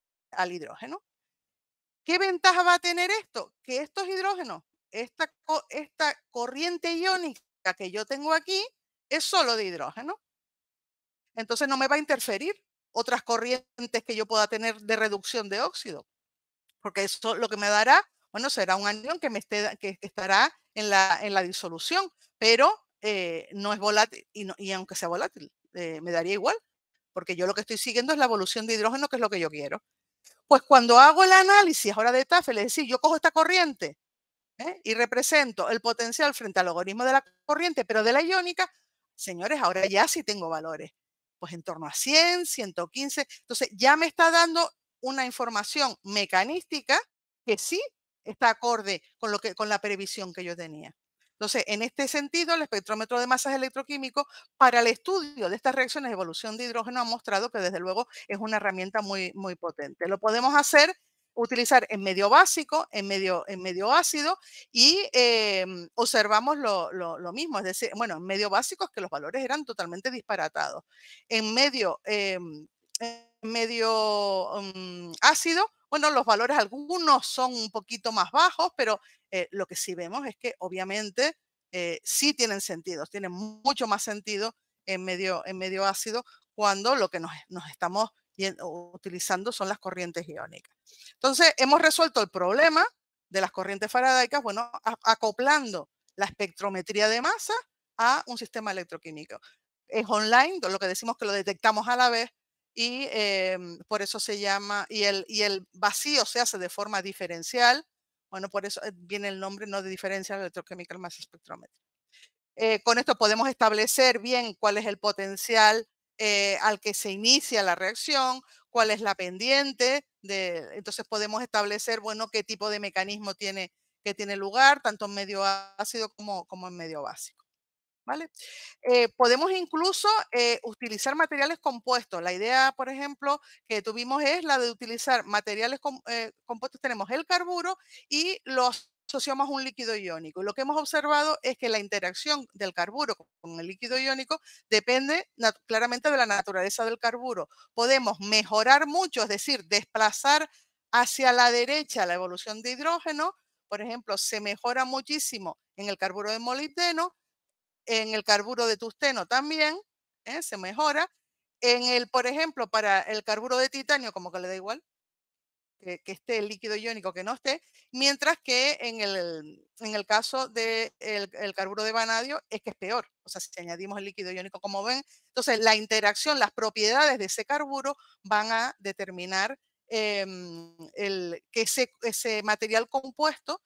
hidrógeno. ¿Qué ventaja va a tener esto? Que estos hidrógenos, esta corriente iónica que yo tengo aquí, es solo de hidrógeno. Entonces no me va a interferir otras corrientes que yo pueda tener de reducción de óxido, porque eso lo que me dará, bueno, será un anión que estará en la disolución, pero no es volátil, y aunque sea volátil, me daría igual, porque yo lo que estoy siguiendo es la evolución de hidrógeno, que es lo que yo quiero. Pues cuando hago el análisis ahora de TAFE, es decir, yo cojo esta corriente y represento el potencial frente al logaritmo de la corriente, pero de la iónica, señores, ahora ya sí tengo valores, pues en torno a 100, 115. Entonces ya me está dando una información mecanística que sí está acorde con la previsión que yo tenía. Entonces, en este sentido, el espectrómetro de masas electroquímico para el estudio de estas reacciones de evolución de hidrógeno ha mostrado que desde luego es una herramienta muy, muy potente. Lo podemos utilizar en medio básico, en medio ácido, y observamos lo mismo. Es decir, bueno, en medio básico es que los valores eran totalmente disparatados. En medio ácido, bueno, los valores algunos son un poquito más bajos, pero lo que sí vemos es que obviamente sí tienen mucho más sentido en medio ácido, cuando lo que nos estamos utilizando son las corrientes iónicas. Entonces, hemos resuelto el problema de las corrientes faradaicas, bueno, acoplando la espectrometría de masa a un sistema electroquímico. Es online, lo que decimos que lo detectamos a la vez, y por eso se llama, y el vacío se hace de forma diferencial. Bueno, por eso viene el nombre, no de Differential Electrochemical Mass Spectrometry. Con esto podemos establecer bien cuál es el potencial al que se inicia la reacción, cuál es la pendiente. Entonces podemos establecer, bueno, qué tipo de mecanismo que tiene lugar, tanto en medio ácido como en medio básico. ¿Vale? Podemos incluso utilizar materiales compuestos. La idea, por ejemplo, que tuvimos es la de utilizar materiales compuestos. Tenemos el carburo y lo asociamos a un líquido iónico. Y lo que hemos observado es que la interacción del carburo con el líquido iónico depende claramente de la naturaleza del carburo. Podemos mejorar mucho, es decir, desplazar hacia la derecha la evolución de hidrógeno. Por ejemplo, se mejora muchísimo en el carburo de molibdeno, en el carburo de tungsteno también, se mejora. Por ejemplo, para el carburo de titanio, como que le da igual que esté el líquido iónico que no esté, mientras que en el caso del el carburo de vanadio es que es peor. O sea, si añadimos el líquido iónico, como ven, entonces la interacción, las propiedades de ese carburo van a determinar que ese material compuesto,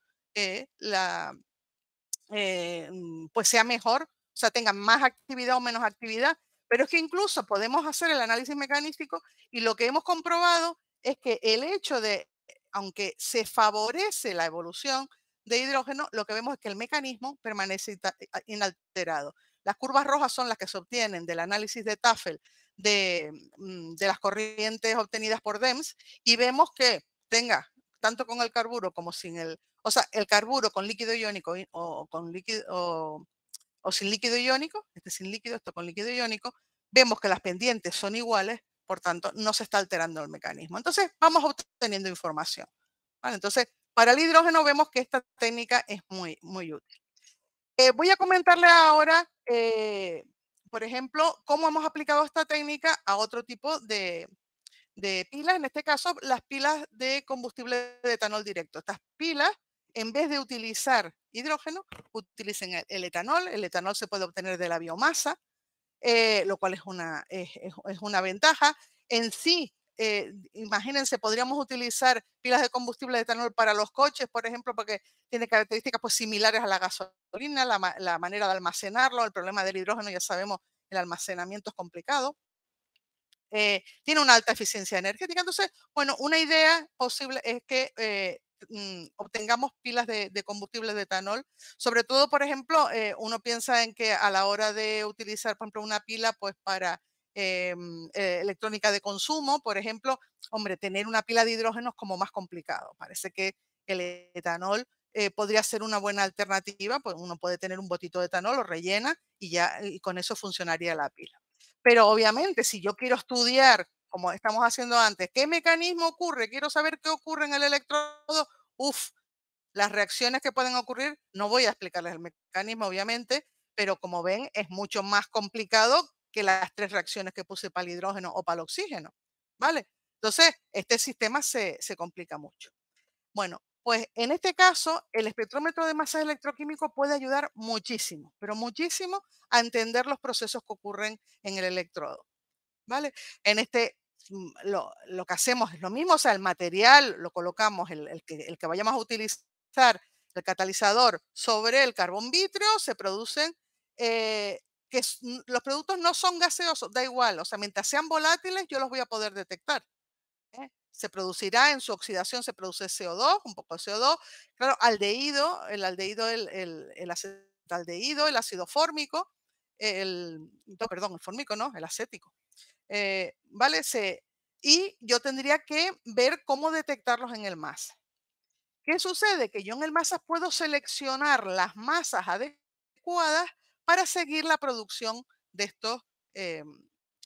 pues sea mejor, o sea, tengan más actividad o menos actividad, pero es que incluso podemos hacer el análisis mecanístico y lo que hemos comprobado es que el hecho de, aunque se favorece la evolución de hidrógeno, lo que vemos es que el mecanismo permanece inalterado. Las curvas rojas son las que se obtienen del análisis de Tafel de las corrientes obtenidas por DEMS y vemos que tenga tanto con el carburo como sin o sea, el carburo con líquido iónico o sin líquido iónico, este sin líquido, esto con líquido iónico, vemos que las pendientes son iguales, por tanto, no se está alterando el mecanismo. Entonces, vamos obteniendo información. ¿Vale? Entonces, para el hidrógeno vemos que esta técnica es muy, muy útil. Voy a comentarle ahora, por ejemplo, cómo hemos aplicado esta técnica a otro tipo de pilas, en este caso las pilas de combustible de etanol directo. Estas pilas, en vez de utilizar hidrógeno, utilicen el etanol. El etanol se puede obtener de la biomasa, lo cual es una ventaja. En sí, imagínense, podríamos utilizar pilas de combustible de etanol para los coches, por ejemplo, porque tiene características pues, similares a la gasolina, la manera de almacenarlo, el problema del hidrógeno, ya sabemos, el almacenamiento es complicado. Tiene una alta eficiencia energética. Entonces, bueno, una idea posible es que obtengamos pilas de combustible de etanol. Sobre todo, por ejemplo, uno piensa en que a la hora de utilizar, por ejemplo, una pila pues para electrónica de consumo, por ejemplo, hombre, tener una pila de hidrógeno es como más complicado. Parece que el etanol podría ser una buena alternativa, pues uno puede tener un botito de etanol, lo rellena y ya y con eso funcionaría la pila. Pero obviamente, si yo quiero estudiar, como estamos haciendo antes, qué mecanismo ocurre, quiero saber qué ocurre en el electrodo, uff, las reacciones que pueden ocurrir, no voy a explicarles el mecanismo, obviamente, pero como ven, es mucho más complicado que las 3 reacciones que puse para el hidrógeno o para el oxígeno, ¿vale? Entonces, este sistema se complica mucho. Bueno, pues en este caso, el espectrómetro de masas electroquímico puede ayudar muchísimo, pero muchísimo a entender los procesos que ocurren en el electrodo, ¿vale? En este, lo que hacemos es lo mismo, o sea, el material lo colocamos, el que vayamos a utilizar, el catalizador, sobre el carbón vítreo, se producen, los productos no son gaseosos, da igual, o sea, mientras sean volátiles, yo los voy a poder detectar. Se producirá en su oxidación, se produce CO2, un poco de CO2. Claro, aldehído, el aldehído, el acetaldehído, el ácido fórmico, no, perdón, el fórmico no, el acético. ¿Vale? Y yo tendría que ver cómo detectarlos en el MAS. ¿Qué sucede? Que yo en el MASA puedo seleccionar las masas adecuadas para seguir la producción de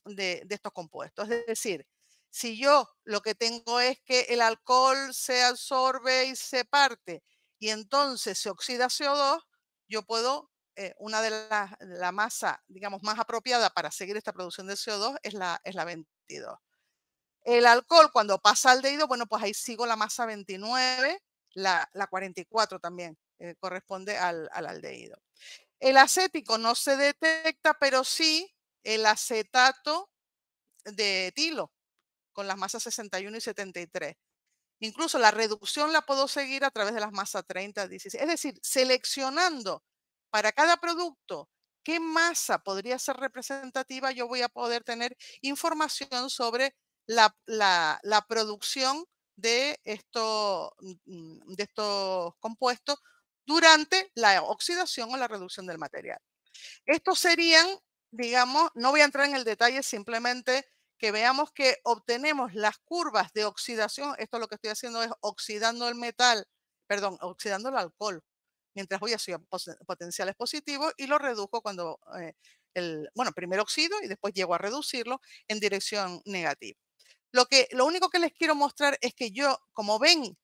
de estos compuestos. Es decir, si yo lo que tengo es que el alcohol se absorbe y se parte y entonces se oxida CO2, yo puedo, una de la masa, digamos, más apropiada para seguir esta producción de CO2 es la 22. El alcohol, cuando pasa al aldehído, bueno, pues ahí sigo la masa 29, la 44 también corresponde al aldehído. El acético no se detecta, pero sí el acetato de etilo con las masas 61 y 73. Incluso la reducción la puedo seguir a través de las masas 30, 16. Es decir, seleccionando para cada producto qué masa podría ser representativa, yo voy a poder tener información sobre la producción de estos compuestos durante la oxidación o la reducción del material. Estos serían, digamos, no voy a entrar en el detalle, simplemente que veamos que obtenemos las curvas de oxidación. Esto lo que estoy haciendo es oxidando el metal, perdón, oxidando el alcohol, mientras voy hacia potenciales positivos y lo reduzco cuando, bueno, primero oxido y después llego a reducirlo en dirección negativa. Lo único que les quiero mostrar es que yo, como ven,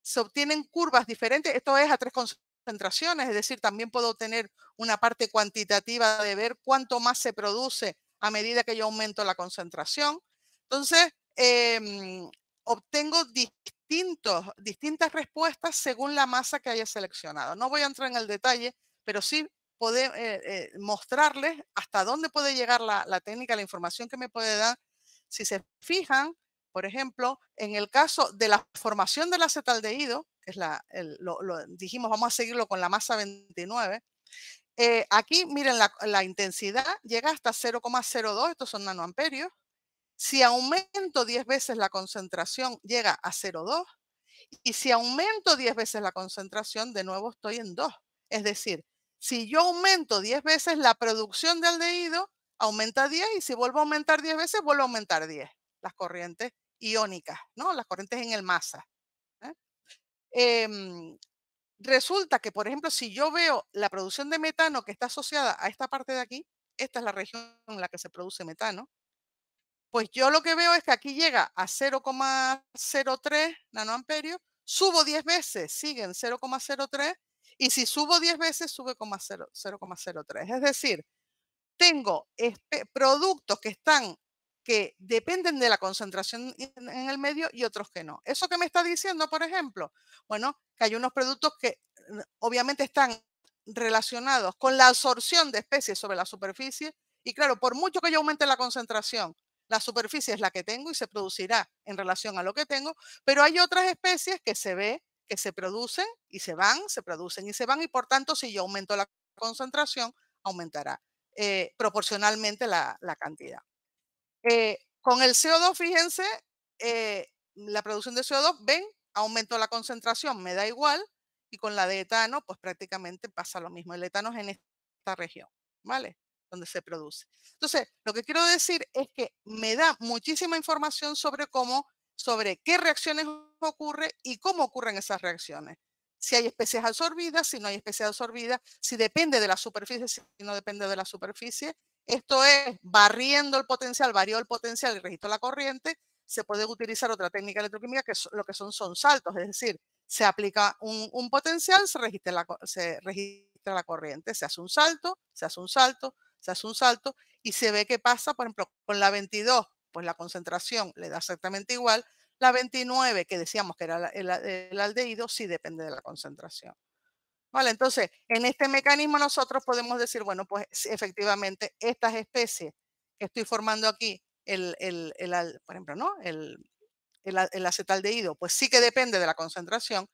se obtienen curvas diferentes. Esto es a 3 concentraciones, es decir, también puedo obtener una parte cuantitativa de ver cuánto más se produce a medida que yo aumento la concentración. Entonces, obtengo distintas respuestas según la masa que haya seleccionado. No voy a entrar en el detalle, pero sí poder mostrarles hasta dónde puede llegar la técnica, la información que me puede dar. Si se fijan, por ejemplo, en el caso de la formación del acetaldehído, que es dijimos, vamos a seguirlo con la masa 29, Aquí, miren, la intensidad llega hasta 0,02, estos son nanoamperios. Si aumento 10 veces la concentración, llega a 0,2. Y si aumento 10 veces la concentración, de nuevo estoy en 2. Es decir, si yo aumento 10 veces la producción de aldehído, aumenta 10, y si vuelvo a aumentar 10 veces, vuelvo a aumentar 10. Las corrientes iónicas, ¿no? Las corrientes en el masa. ¿Eh? Em, Resulta que, por ejemplo, si yo veo la producción de metano que está asociada a esta parte de aquí, esta es la región en la que se produce metano, pues yo lo que veo es que aquí llega a 0,03 nanoamperios, subo 10 veces, sigue en 0,03, y si subo 10 veces, sube 0,03. Es decir, tengo productos que dependen de la concentración en el medio y otros que no. ¿Eso qué me está diciendo, por ejemplo? Bueno, que hay unos productos que obviamente están relacionados con la absorción de especies sobre la superficie, y claro, por mucho que yo aumente la concentración, la superficie es la que tengo y se producirá en relación a lo que tengo, pero hay otras especies que se ve que se producen y se van, se producen y se van, y por tanto, si yo aumento la concentración, aumentará proporcionalmente la cantidad. Con el CO2, fíjense, la producción de CO2, ven, aumento la concentración, me da igual, y con la de etano, pues prácticamente pasa lo mismo. El etano es en esta región, ¿vale? Donde se produce. Entonces, lo que quiero decir es que me da muchísima información sobre qué reacciones ocurre y cómo ocurren esas reacciones. Si hay especies absorbidas, si no hay especies absorbidas, si depende de la superficie, si no depende de la superficie. Esto es barriendo el potencial, varío el potencial y registro la corriente. Se puede utilizar otra técnica electroquímica que lo que son saltos, es decir, se aplica un potencial, se registra la corriente, se hace un salto, se hace un salto, se hace un salto, y se ve qué pasa, por ejemplo, con la 22, pues la concentración le da exactamente igual. La 29, que decíamos que era el aldehído, sí depende de la concentración. Vale, entonces, en este mecanismo nosotros podemos decir, bueno, pues sí, efectivamente, estas especies que estoy formando aquí, por ejemplo, ¿no? El acetaldehído, pues sí que depende de la concentración.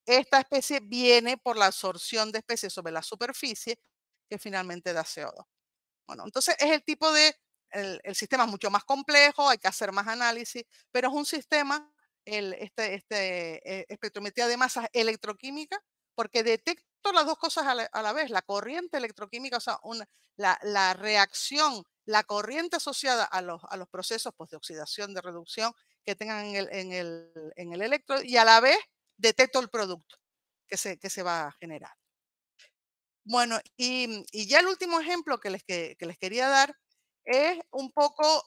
Esta especie viene por la absorción de especies sobre la superficie, que finalmente da CO2. Bueno, entonces es el sistema es mucho más complejo, hay que hacer más análisis, pero es un sistema, espectrometría de masas electroquímica, porque detecto las dos cosas a la vez, la corriente electroquímica, o sea, la reacción, la corriente asociada a los procesos, pues, de oxidación, de reducción que tengan en el electrodo, y a la vez detecto el producto que se va a generar. Bueno, y ya el último ejemplo que les quería dar es un poco,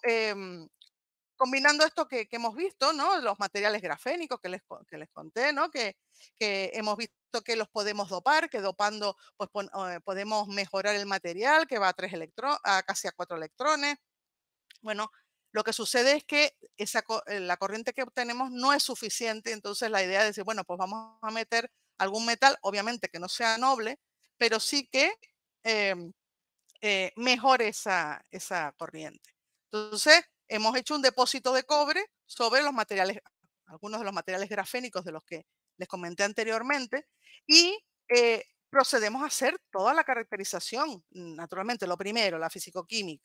combinando esto que hemos visto, ¿no? Los materiales grafénicos que les conté, ¿no? Que hemos visto que los podemos dopar, que dopando, pues podemos mejorar el material, que va a casi a 4 electrones. Bueno, lo que sucede es que la corriente que obtenemos no es suficiente, entonces la idea es decir, bueno, pues vamos a meter algún metal, obviamente que no sea noble, pero sí que em, mejore esa corriente. Entonces, hemos hecho un depósito de cobre sobre algunos de los materiales grafénicos de los que les comenté anteriormente, y procedemos a hacer toda la caracterización, naturalmente, lo primero, la fisicoquímica.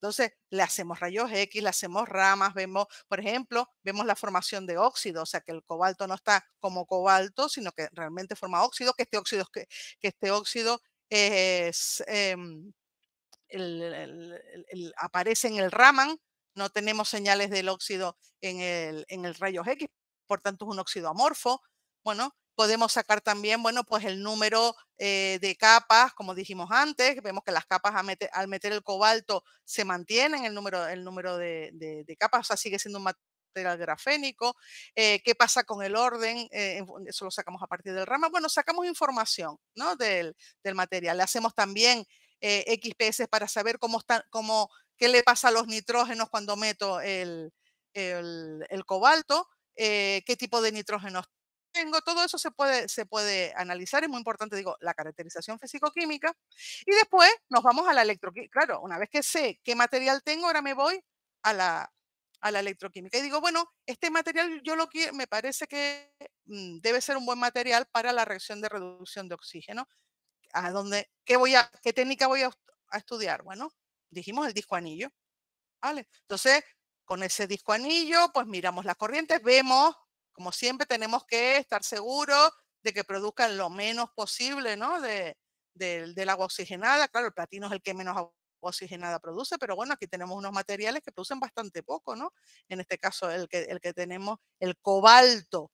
Entonces, le hacemos rayos X, le hacemos ramas, vemos, por ejemplo, vemos la formación de óxido, o sea, que el cobalto no está como cobalto, sino que realmente forma óxido, que este óxido aparece en el Raman. No tenemos señales del óxido en el rayos X, por tanto es un óxido amorfo. Bueno, podemos sacar también, bueno, pues el número de capas, como dijimos antes. Vemos que las capas al meter el cobalto se mantienen, el número de capas, o sea, sigue siendo un material grafénico. ¿Qué pasa con el orden? Eso lo sacamos a partir del Raman. Bueno, sacamos información, ¿no? del material. Le hacemos también XPS para saber qué le pasa a los nitrógenos cuando meto el cobalto, qué tipo de nitrógenos tengo. Todo eso se puede analizar. Es muy importante, digo, la caracterización físico-química. Y después nos vamos a la electroquímica. Claro, una vez que sé qué material tengo, ahora me voy a la electroquímica. Y digo, bueno, este material yo lo quiero, me parece que debe ser un buen material para la reacción de reducción de oxígeno. ¿Qué técnica voy a estudiar? Bueno, dijimos el disco anillo, ¿vale? Entonces, con ese disco anillo, pues miramos las corrientes, vemos, como siempre, tenemos que estar seguros de que produzcan lo menos posible, ¿no? Del agua oxigenada. Claro, el platino es el que menos agua oxigenada produce, pero bueno, aquí tenemos unos materiales que producen bastante poco, ¿no? En este caso, el que tenemos, el cobalto,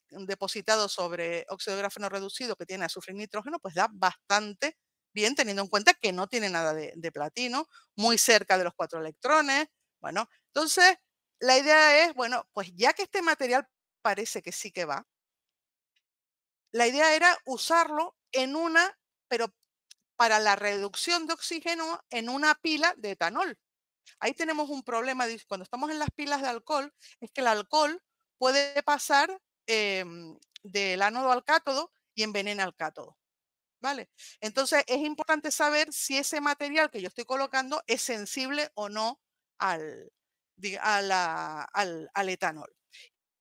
depositado sobre óxido de grafeno reducido que tiene azufre y nitrógeno, pues da bastante bien, teniendo en cuenta que no tiene nada de platino, muy cerca de los 4 electrones. Bueno, entonces la idea es, bueno, pues ya que este material parece que sí que va, la idea era usarlo pero para la reducción de oxígeno en una pila de etanol. Ahí tenemos un problema, cuando estamos en las pilas de alcohol, es que el alcohol puede pasar del ánodo al cátodo y envenena al cátodo. ¿Vale? Entonces es importante saber si ese material que yo estoy colocando es sensible o no al, al etanol.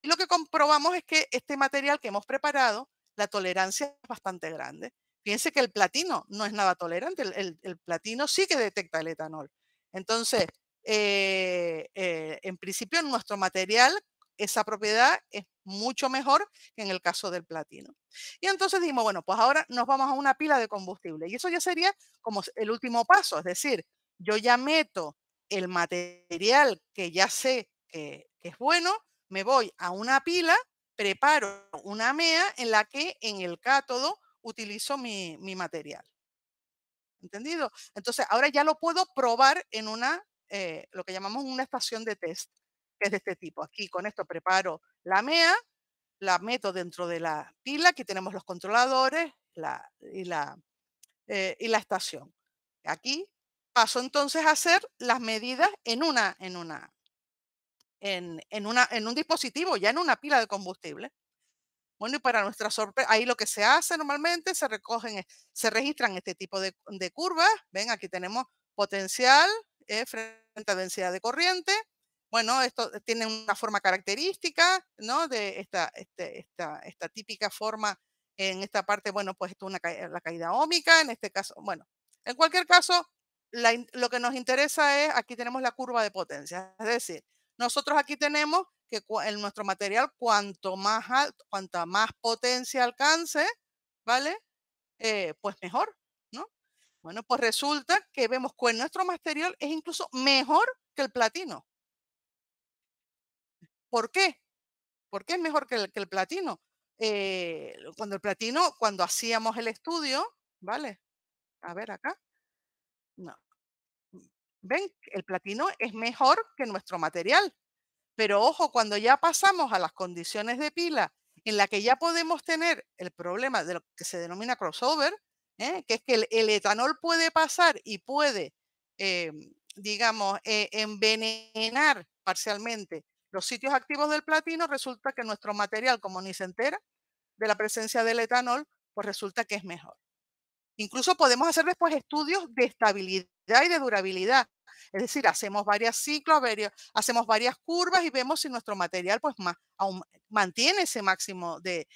Y lo que comprobamos es que este material que hemos preparado, la tolerancia es bastante grande. Fíjense que el platino no es nada tolerante, el platino sí que detecta el etanol. Entonces, en principio, en nuestro material, esa propiedad es mucho mejor que en el caso del platino. Y entonces dijimos, bueno, pues ahora nos vamos a una pila de combustible. Y eso ya sería como el último paso, es decir, yo ya meto el material que ya sé que es bueno, me voy a una pila, preparo una mea en la que en el cátodo utilizo mi material. ¿Entendido? Entonces, ahora ya lo puedo probar en lo que llamamos una estación de test, que es de este tipo. Aquí con esto preparo la mea, la meto dentro de la pila, aquí tenemos los controladores y la estación. Aquí paso entonces a hacer las medidas en un dispositivo, ya en una pila de combustible. Bueno, y para nuestra sorpresa, ahí lo que se hace normalmente, se registran este tipo de curvas. Ven, aquí tenemos potencial frente a densidad de corriente. Bueno, esto tiene una forma característica, ¿no? De esta típica forma en esta parte, bueno, pues esto es la caída óhmica, en este caso, bueno, en cualquier caso, lo que nos interesa es, aquí tenemos la curva de potencia, es decir, nosotros aquí tenemos que en nuestro material, cuanta más potencia alcance, ¿vale? Pues mejor, ¿no? Bueno, pues resulta que vemos que nuestro material es incluso mejor que el platino. ¿Por qué? ¿Por qué es mejor que el platino? Cuando hacíamos el estudio, ¿vale? A ver acá. No. ¿Ven? El platino es mejor que nuestro material. Pero ojo, cuando ya pasamos a las condiciones de pila en la que ya podemos tener el problema de lo que se denomina crossover, que es que el etanol puede pasar y puede, digamos, envenenar parcialmente los sitios activos del platino, resulta que nuestro material, como ni se entera de la presencia del etanol, pues resulta que es mejor. Incluso podemos hacer después estudios de estabilidad y de durabilidad. Es decir, hacemos varios ciclos, hacemos varias curvas y vemos si nuestro material pues aún mantiene ese máximo de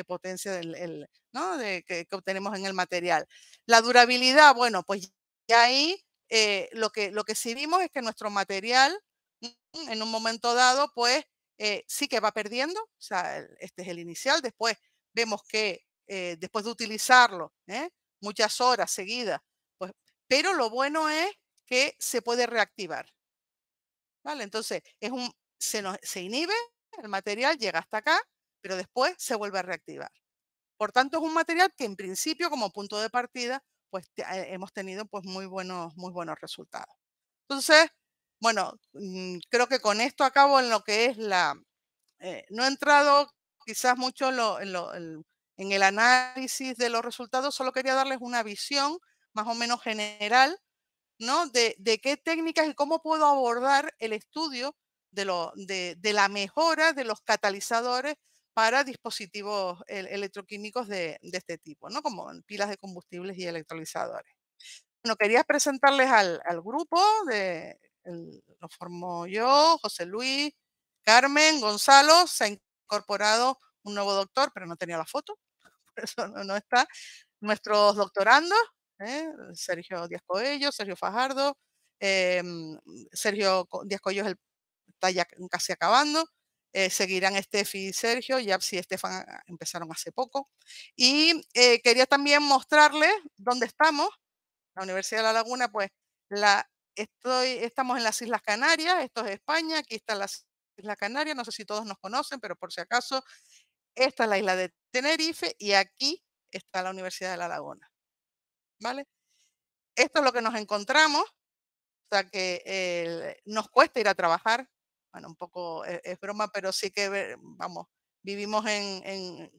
potencia ¿no? que obtenemos en el material. La durabilidad, bueno, pues ya ahí lo que sí vimos es que nuestro material en un momento dado pues sí que va perdiendo, o sea, este es el inicial, después vemos que después de utilizarlo muchas horas seguidas, pues, pero lo bueno es que se puede reactivar, ¿vale? Entonces, se inhibe el material, llega hasta acá, pero después se vuelve a reactivar. Por tanto, es un material que en principio, como punto de partida, pues hemos tenido pues muy buenos resultados. Entonces, bueno, creo que con esto acabo en lo que es no he entrado quizás mucho en el análisis de los resultados, solo quería darles una visión más o menos general, ¿no? De qué técnicas y cómo puedo abordar el estudio de la mejora de los catalizadores para dispositivos electroquímicos de este tipo, ¿no? Como en pilas de combustibles y electrolizadores. Bueno, quería presentarles al grupo, lo formo yo, José Luis, Carmen, Gonzalo, se ha incorporado un nuevo doctor, pero no tenía la foto, por eso no está. Nuestros doctorandos, Sergio Díaz Coello, Sergio Fajardo, Sergio Díaz Coello está ya casi acabando. Seguirán Estefi y Sergio, Yapsi y Estefan empezaron hace poco. Y quería también mostrarles dónde estamos. La Universidad de La Laguna, pues estamos en las Islas Canarias, esto es España, aquí están las Islas Canarias, no sé si todos nos conocen, pero por si acaso, esta es la isla de Tenerife y aquí está la Universidad de La Laguna, ¿vale? Esto es lo que nos encontramos, o sea que nos cuesta ir a trabajar, bueno, un poco es broma, pero sí que, vamos, vivimos en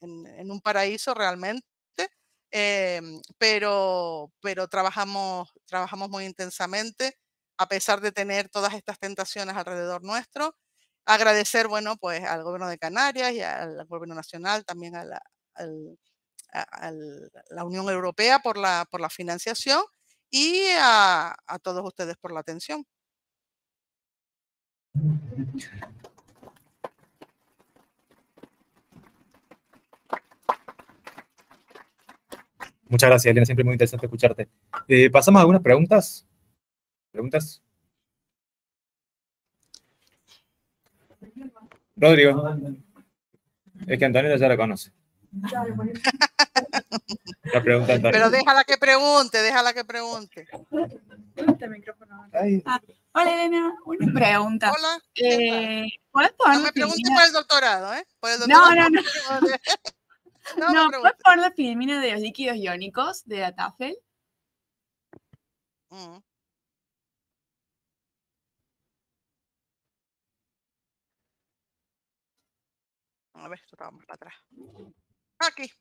un paraíso realmente, pero trabajamos muy intensamente, a pesar de tener todas estas tentaciones alrededor nuestro. Agradecer, bueno, pues al Gobierno de Canarias y al Gobierno Nacional, también a la Unión Europea por la financiación y a todos ustedes por la atención. Muchas gracias, Elena. Siempre muy interesante escucharte. ¿Pasamos a algunas preguntas? Rodrigo. Es que Antonella ya la conoce. La pregunta Pero déjala que pregunte, Hola, Elena, una pregunta. Hola. ¿Puedes no me preguntes por el doctorado, ¿eh? Por el doctorado, no. ¿Puedes poner la filmina de los líquidos iónicos de la Tafel? A ver, esto estaba más para atrás. Aquí.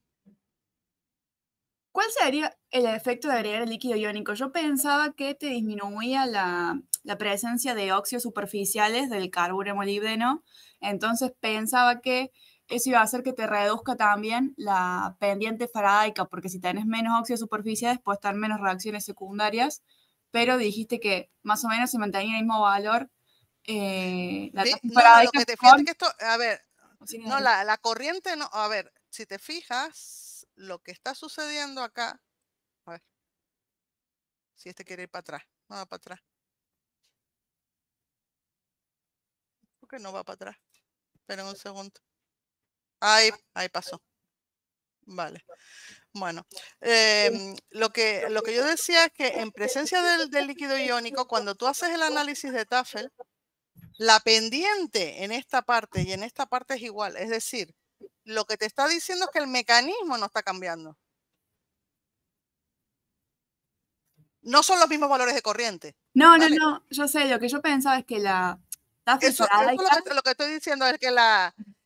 ¿Cuál sería el efecto de agregar el líquido iónico? Yo pensaba que te disminuía la presencia de óxidos superficiales del carburo molibdeno, entonces pensaba que eso iba a hacer que te reduzca también la pendiente faradaica, porque si tenés menos óxidos superficiales puedes tener menos reacciones secundarias, pero dijiste que más o menos se mantenía el mismo valor. La sí, no, lo que te fíjate que esto, a ver, no, la corriente no, a ver, si te fijas, lo que está sucediendo acá, a ver, si este quiere ir para atrás, no va para atrás. ¿Por qué no va para atrás? Esperen un segundo. Ahí pasó. Vale. Bueno, lo que yo decía es que en presencia del líquido iónico, cuando tú haces el análisis de Tafel, la pendiente en esta parte y en esta parte es igual. Es decir, lo que te está diciendo es que el mecanismo no está cambiando. No son los mismos valores de corriente. No, ¿vale? No, yo sé, lo que yo pensaba es que la Tafel eso lo que estoy diciendo es que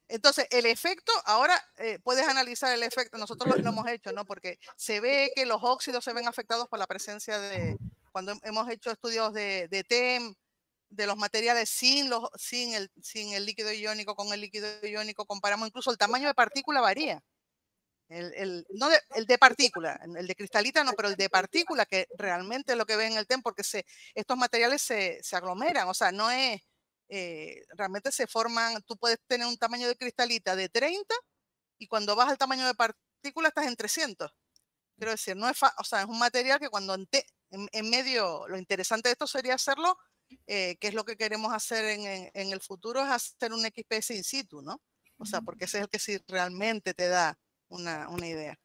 entonces, el efecto, ahora puedes analizar el efecto, nosotros lo hemos hecho, ¿no? Porque se ve que los óxidos se ven afectados por la presencia cuando hemos hecho estudios de TEM, de los materiales sin el líquido iónico, con el líquido iónico, comparamos incluso el tamaño de partícula varía. El de partícula, el de cristalita no, pero el de partícula, que realmente es lo que ven en el TEM, porque estos materiales se aglomeran, o sea, no es, realmente se forman, tú puedes tener un tamaño de cristalita de 30 y cuando vas al tamaño de partícula estás en 300. Quiero decir, no es, o sea, es un material que cuando en medio, lo interesante de esto sería hacerlo, que es lo que queremos hacer en el futuro, es hacer un XPS in situ, ¿no? O sea, porque ese es el que sí realmente te da una idea.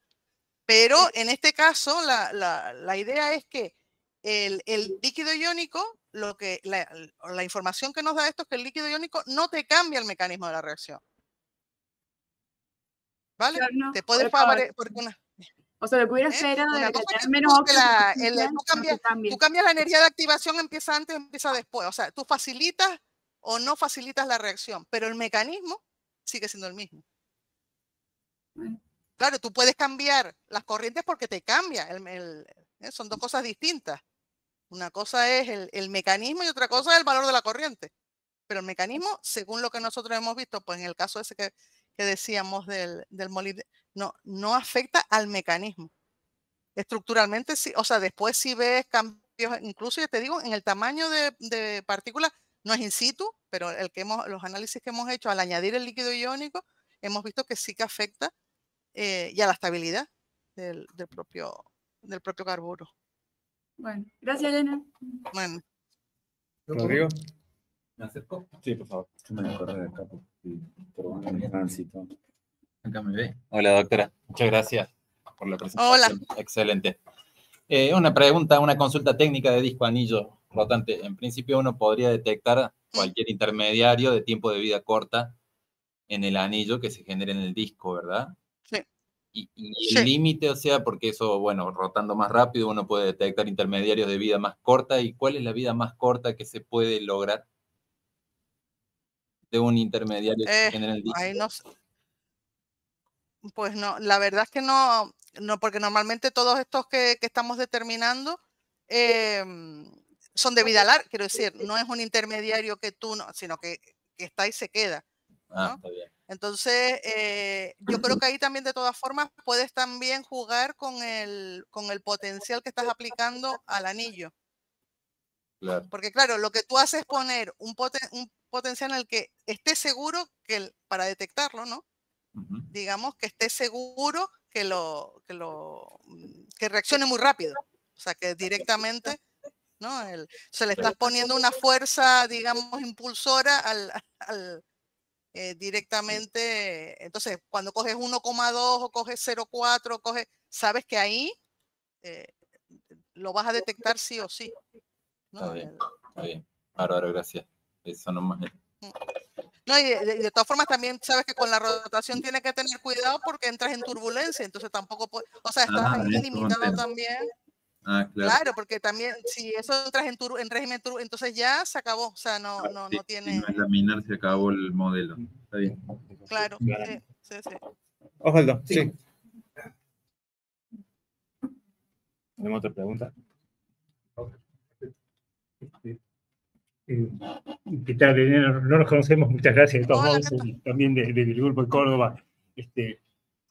Pero en este caso, la idea es que el líquido iónico, la información que nos da esto es que el líquido iónico no te cambia el mecanismo de la reacción. ¿Vale? No, te puede favorecer. O sea, lo que hubiera esperado era que tener menos tú cambias la energía de activación, empieza antes, empieza después. O sea, tú facilitas o no facilitas la reacción, pero el mecanismo sigue siendo el mismo. Claro, tú puedes cambiar las corrientes porque te cambia. Son dos cosas distintas. Una cosa es el mecanismo y otra cosa es el valor de la corriente. Pero el mecanismo, según lo que nosotros hemos visto, pues en el caso ese que decíamos del molibdeno, no afecta al mecanismo. Estructuralmente sí, o sea, después sí ves cambios, incluso ya te digo, en el tamaño de partículas, no es in situ, pero los análisis que hemos hecho al añadir el líquido iónico, hemos visto que sí que afecta y a la estabilidad del propio carburo. Bueno, gracias, Elena. Bueno. Rodrigo. ¿Me acerco? Sí, por favor. Yo me voy a correr de acá por el tránsito. Acá me ve. Hola, doctora. Muchas gracias por la presentación. Hola. Excelente. Una pregunta, una consulta técnica de disco anillo rotante. En principio uno podría detectar cualquier intermediario de tiempo de vida corta en el anillo que se genere en el disco, ¿verdad? Sí. Y el límite, o sea, porque eso, bueno, rotando más rápido uno puede detectar intermediarios de vida más corta. ¿Y cuál es la vida más corta que se puede lograr de un intermediario que se genera en el disco? Ahí no sé. Pues no, la verdad es que no, porque normalmente todos estos que estamos determinando son de vida larga, quiero decir, no es un intermediario que tú no, sino que está y se queda, ¿no? Está bien. Entonces, yo creo que ahí también de todas formas puedes también jugar con el potencial que estás aplicando al anillo. Claro. Porque claro, lo que tú haces es poner un potencial en el que estés seguro para detectarlo, ¿no? Digamos que esté seguro que reaccione muy rápido. O sea, que directamente, ¿no? Se le estás poniendo una fuerza, digamos, impulsora directamente. Entonces, cuando coges 1,2 o coges 0,4, sabes que ahí lo vas a detectar sí o sí, ¿no? Está bien. Bárbaro, gracias. Eso nomás. No, y de todas formas también sabes que con la rotación tienes que tener cuidado porque entras en turbulencia, entonces tampoco puedes, o sea, estás ahí limitado también. Claro, porque también si eso entras en régimen turbo, entonces ya se acabó, o sea, no tiene. Si no es laminar, se acabó el modelo. Está bien. Claro, sí. Osvaldo, sí. ¿Tenemos otra pregunta? ¿Qué tal, Elena? No nos conocemos, muchas gracias de todos modos, y también del grupo de Córdoba.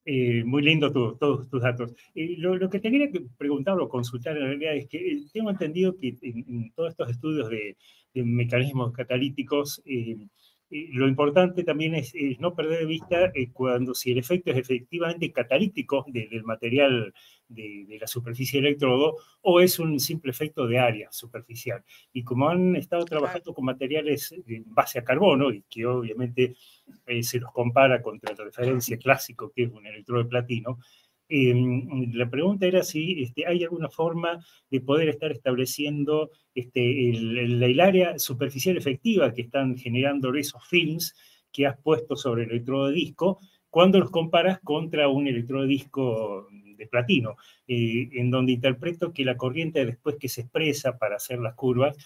Muy lindo todos tus datos. Lo que te quería preguntar o consultar en realidad es que tengo entendido que en todos estos estudios de mecanismos catalíticos, lo importante también es no perder de vista si el efecto es efectivamente catalítico del material de la superficie de electrodo o es un simple efecto de área superficial. Y como han estado trabajando con materiales en base a carbono, y que obviamente se los compara contra el referencia clásico, que es un electrodo de platino, la pregunta era si hay alguna forma de poder estar estableciendo el área superficial efectiva que están generando esos films que has puesto sobre el electrodo de disco cuando los comparas contra un electrodo de disco de platino, en donde interpreto que la corriente después que se expresa para hacer las curvas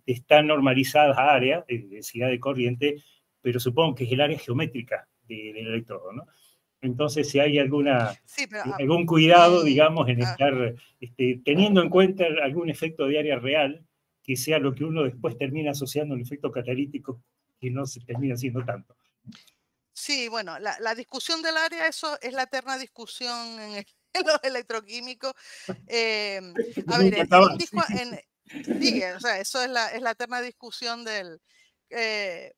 está normalizada a área, densidad de corriente, pero supongo que es el área geométrica del electrodo, ¿no? Entonces, si hay algún cuidado, digamos, en estar teniendo en cuenta algún efecto de área real, que sea lo que uno después termina asociando al efecto catalítico, que no se termina siendo tanto. Sí, bueno, la discusión del área, eso es la eterna discusión en los electroquímicos. A ver, sí, o sea, eso es la eterna discusión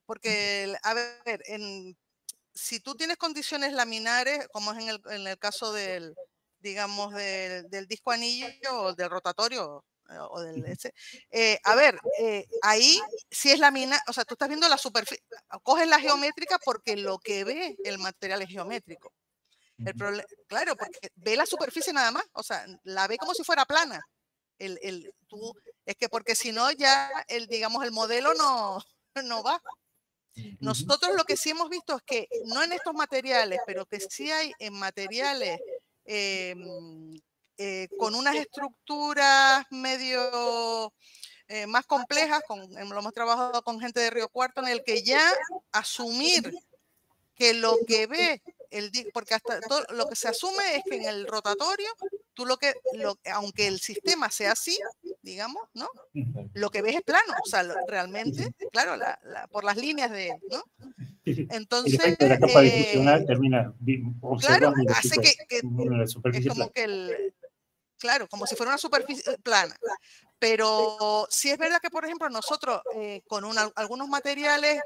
porque, a ver, si tú tienes condiciones laminares, como es en el caso digamos, del disco anillo o del rotatorio o del a ver, ahí sí es laminar, o sea, tú estás viendo la superficie, coges la geométrica porque lo que ve el material es geométrico. Claro, porque ve la superficie nada más, o sea, la ve como si fuera plana. Es que porque si no ya digamos, el modelo no va. Nosotros lo que sí hemos visto es que no en estos materiales, pero que sí hay en materiales con unas estructuras medio más complejas, lo hemos trabajado con gente de Río Cuarto, en el que ya asumir que lo que ve, porque hasta todo, lo que se asume es que en el rotatorio, tú aunque el sistema sea así, digamos, ¿no? Lo que ves es plano, o sea, realmente, claro, por las líneas ¿no? Entonces, el efecto de la capa difusional termina observando claro, hace la superficie es como plana. Claro, como si fuera una superficie plana. Pero sí es verdad que, por ejemplo, nosotros con algunos materiales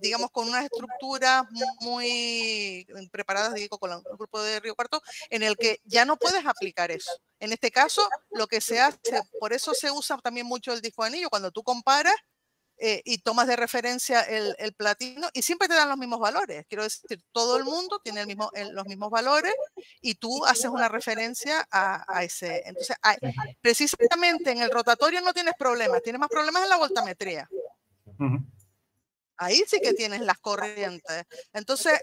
digamos, con unas estructuras muy preparadas, digo, con el grupo de Río Cuarto, en el que ya no puedes aplicar eso. En este caso, lo que se hace, por eso se usa también mucho el disco de anillo, cuando tú comparas y tomas de referencia el platino y siempre te dan los mismos valores. Quiero decir, todo el mundo tiene los mismos valores y tú haces una referencia a ese. Entonces, precisamente en el rotatorio no tienes problemas, tienes más problemas en la voltametría. Ahí sí que tienes las corrientes. Entonces,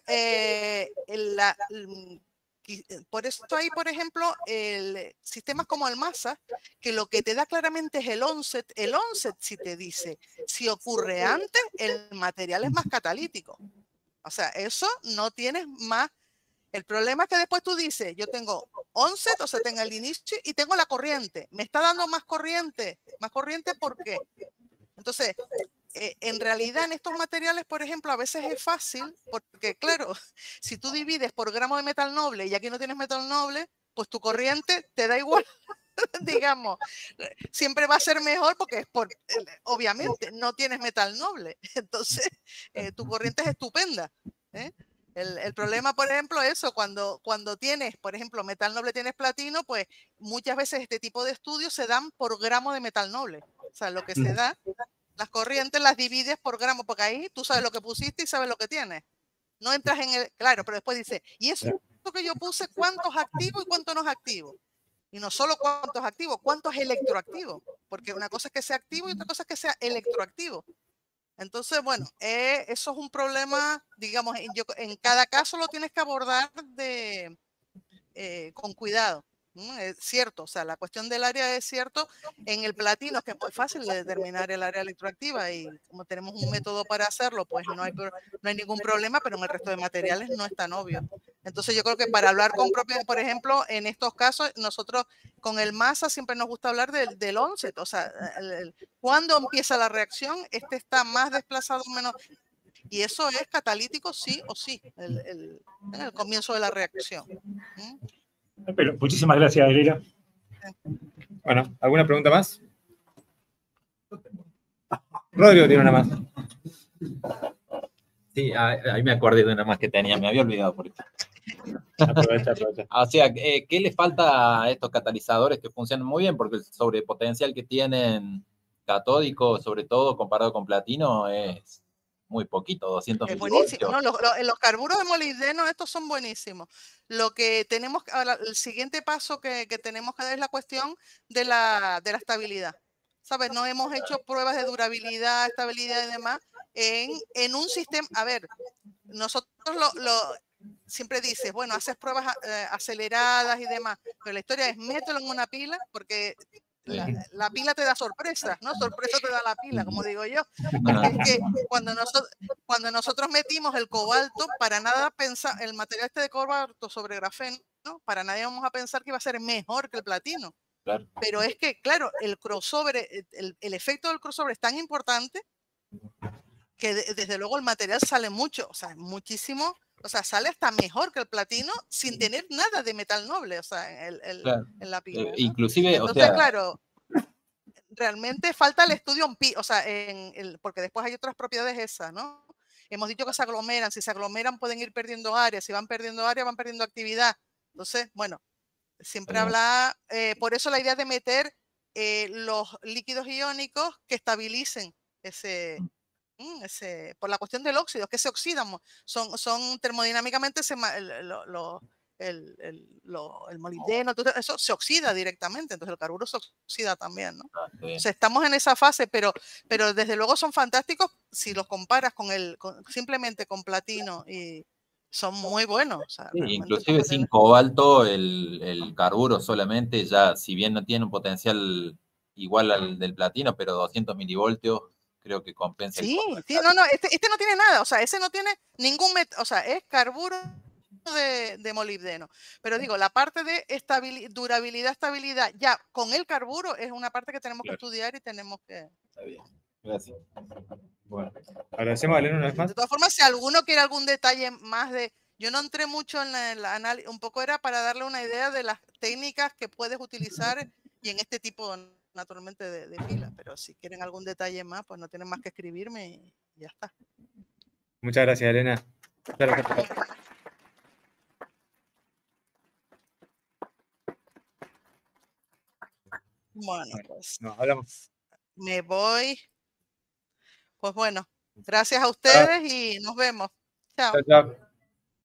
por eso hay, por ejemplo, sistemas como el MASA, que lo que te da claramente es el onset. El onset sí te dice, si ocurre antes, el material es más catalítico. O sea, eso no tienes más. El problema es que después tú dices, yo tengo onset, o sea, tengo el inicio y tengo la corriente. Me está dando más corriente. ¿Más corriente por qué? Entonces, en realidad en estos materiales, por ejemplo, a veces es fácil, porque claro, si tú divides por gramo de metal noble y aquí no tienes metal noble, pues tu corriente te da igual, digamos, siempre va a ser mejor porque es obviamente no tienes metal noble, entonces tu corriente es estupenda. El problema, por ejemplo, eso, cuando tienes, por ejemplo, metal noble, tienes platino, pues muchas veces este tipo de estudios se dan por gramo de metal noble. O sea, lo que se da, las corrientes las divides por gramo, porque ahí tú sabes lo que pusiste y sabes lo que tienes. No entras en el, claro, pero después dice, y eso que yo puse, ¿cuántos activos y cuántos no es activo? Y no solo cuántos activos, cuántos electroactivos, porque una cosa es que sea activo y otra cosa es que sea electroactivo. Entonces, bueno, eso es un problema, digamos, en cada caso lo tienes que abordar con cuidado. Es cierto, o sea, la cuestión del área es cierto. En el platino es que es muy fácil de determinar el área electroactiva y como tenemos un método para hacerlo, pues no hay ningún problema, pero en el resto de materiales no es tan obvio. Entonces yo creo que para hablar con propiedad, por ejemplo, en estos casos, nosotros con el masa siempre nos gusta hablar del onset, o sea, cuando empieza la reacción, este está más desplazado o menos, y eso es catalítico sí o sí, en el comienzo de la reacción. Pero muchísimas gracias, Elena. Bueno, ¿alguna pregunta más? Rodrigo tiene una más. Sí, ahí me acordé de una más que tenía, me había olvidado por eso. Aprovecha. O sea, ¿qué les falta a estos catalizadores que funcionan muy bien? Porque el sobrepotencial que tienen catódico, sobre todo comparado con platino, es muy poquito, 200 es milivoltios. buenísimo. No, los carburos de molibdeno, estos son buenísimos. Lo que tenemos, ahora, el siguiente paso que tenemos que dar es la cuestión de la estabilidad. ¿Sabes? No hemos hecho pruebas de durabilidad, estabilidad y demás en un sistema. A ver, nosotros siempre dices, bueno, haces pruebas aceleradas y demás, pero la historia es mételo en una pila porque la pila te da sorpresas, ¿no? Sorpresa te da la pila, como digo yo. Porque es que cuando nosotros metimos el cobalto, para nada pensar, el material este de cobalto sobre grafeno, ¿no? Para nadie vamos a pensar que iba a ser mejor que el platino. Claro. Pero es que, claro, el crossover, el efecto del crossover es tan importante que desde luego el material sale mucho, o sea, muchísimo, o sea, sale hasta mejor que el platino sin tener nada de metal noble, o sea, Claro. en la pila, ¿no? Inclusive, entonces, o sea, claro, realmente falta el estudio o sea, porque después hay otras propiedades esas, ¿no? Hemos dicho que se aglomeran, si se aglomeran pueden ir perdiendo área, si van perdiendo área van perdiendo actividad. Entonces, bueno, siempre habla, por eso la idea de meter los líquidos iónicos que estabilicen por la cuestión del óxido, que se oxidan, son termodinámicamente el molibdeno, todo eso se oxida directamente, entonces el carburo se oxida también, ¿no? O sea, estamos en esa fase, pero desde luego son fantásticos si los comparas simplemente con platino y son muy buenos. O sea, sí, inclusive sin cobalto, el carburo solamente, ya si bien no tiene un potencial igual al del platino, pero 200 milivoltios creo que compensa. Sí, no, este no tiene nada, o sea, ese no tiene ningún, o sea, es carburo de molibdeno. Pero digo, la parte de durabilidad, estabilidad, ya con el carburo es una parte que tenemos que estudiar y tenemos que... Está bien, gracias. Bueno, agradecemos a Elena una vez más. De todas formas, si alguno quiere algún detalle más yo no entré mucho en el análisis, un poco era para darle una idea de las técnicas que puedes utilizar y en este tipo, naturalmente, de pilas. Pero si quieren algún detalle más, pues no tienen más que escribirme y ya está. Muchas gracias, Elena. Muchas gracias. Bueno, pues Nos hablamos. me voy. Pues bueno, gracias a ustedes y nos vemos. Chao. Chao, chao.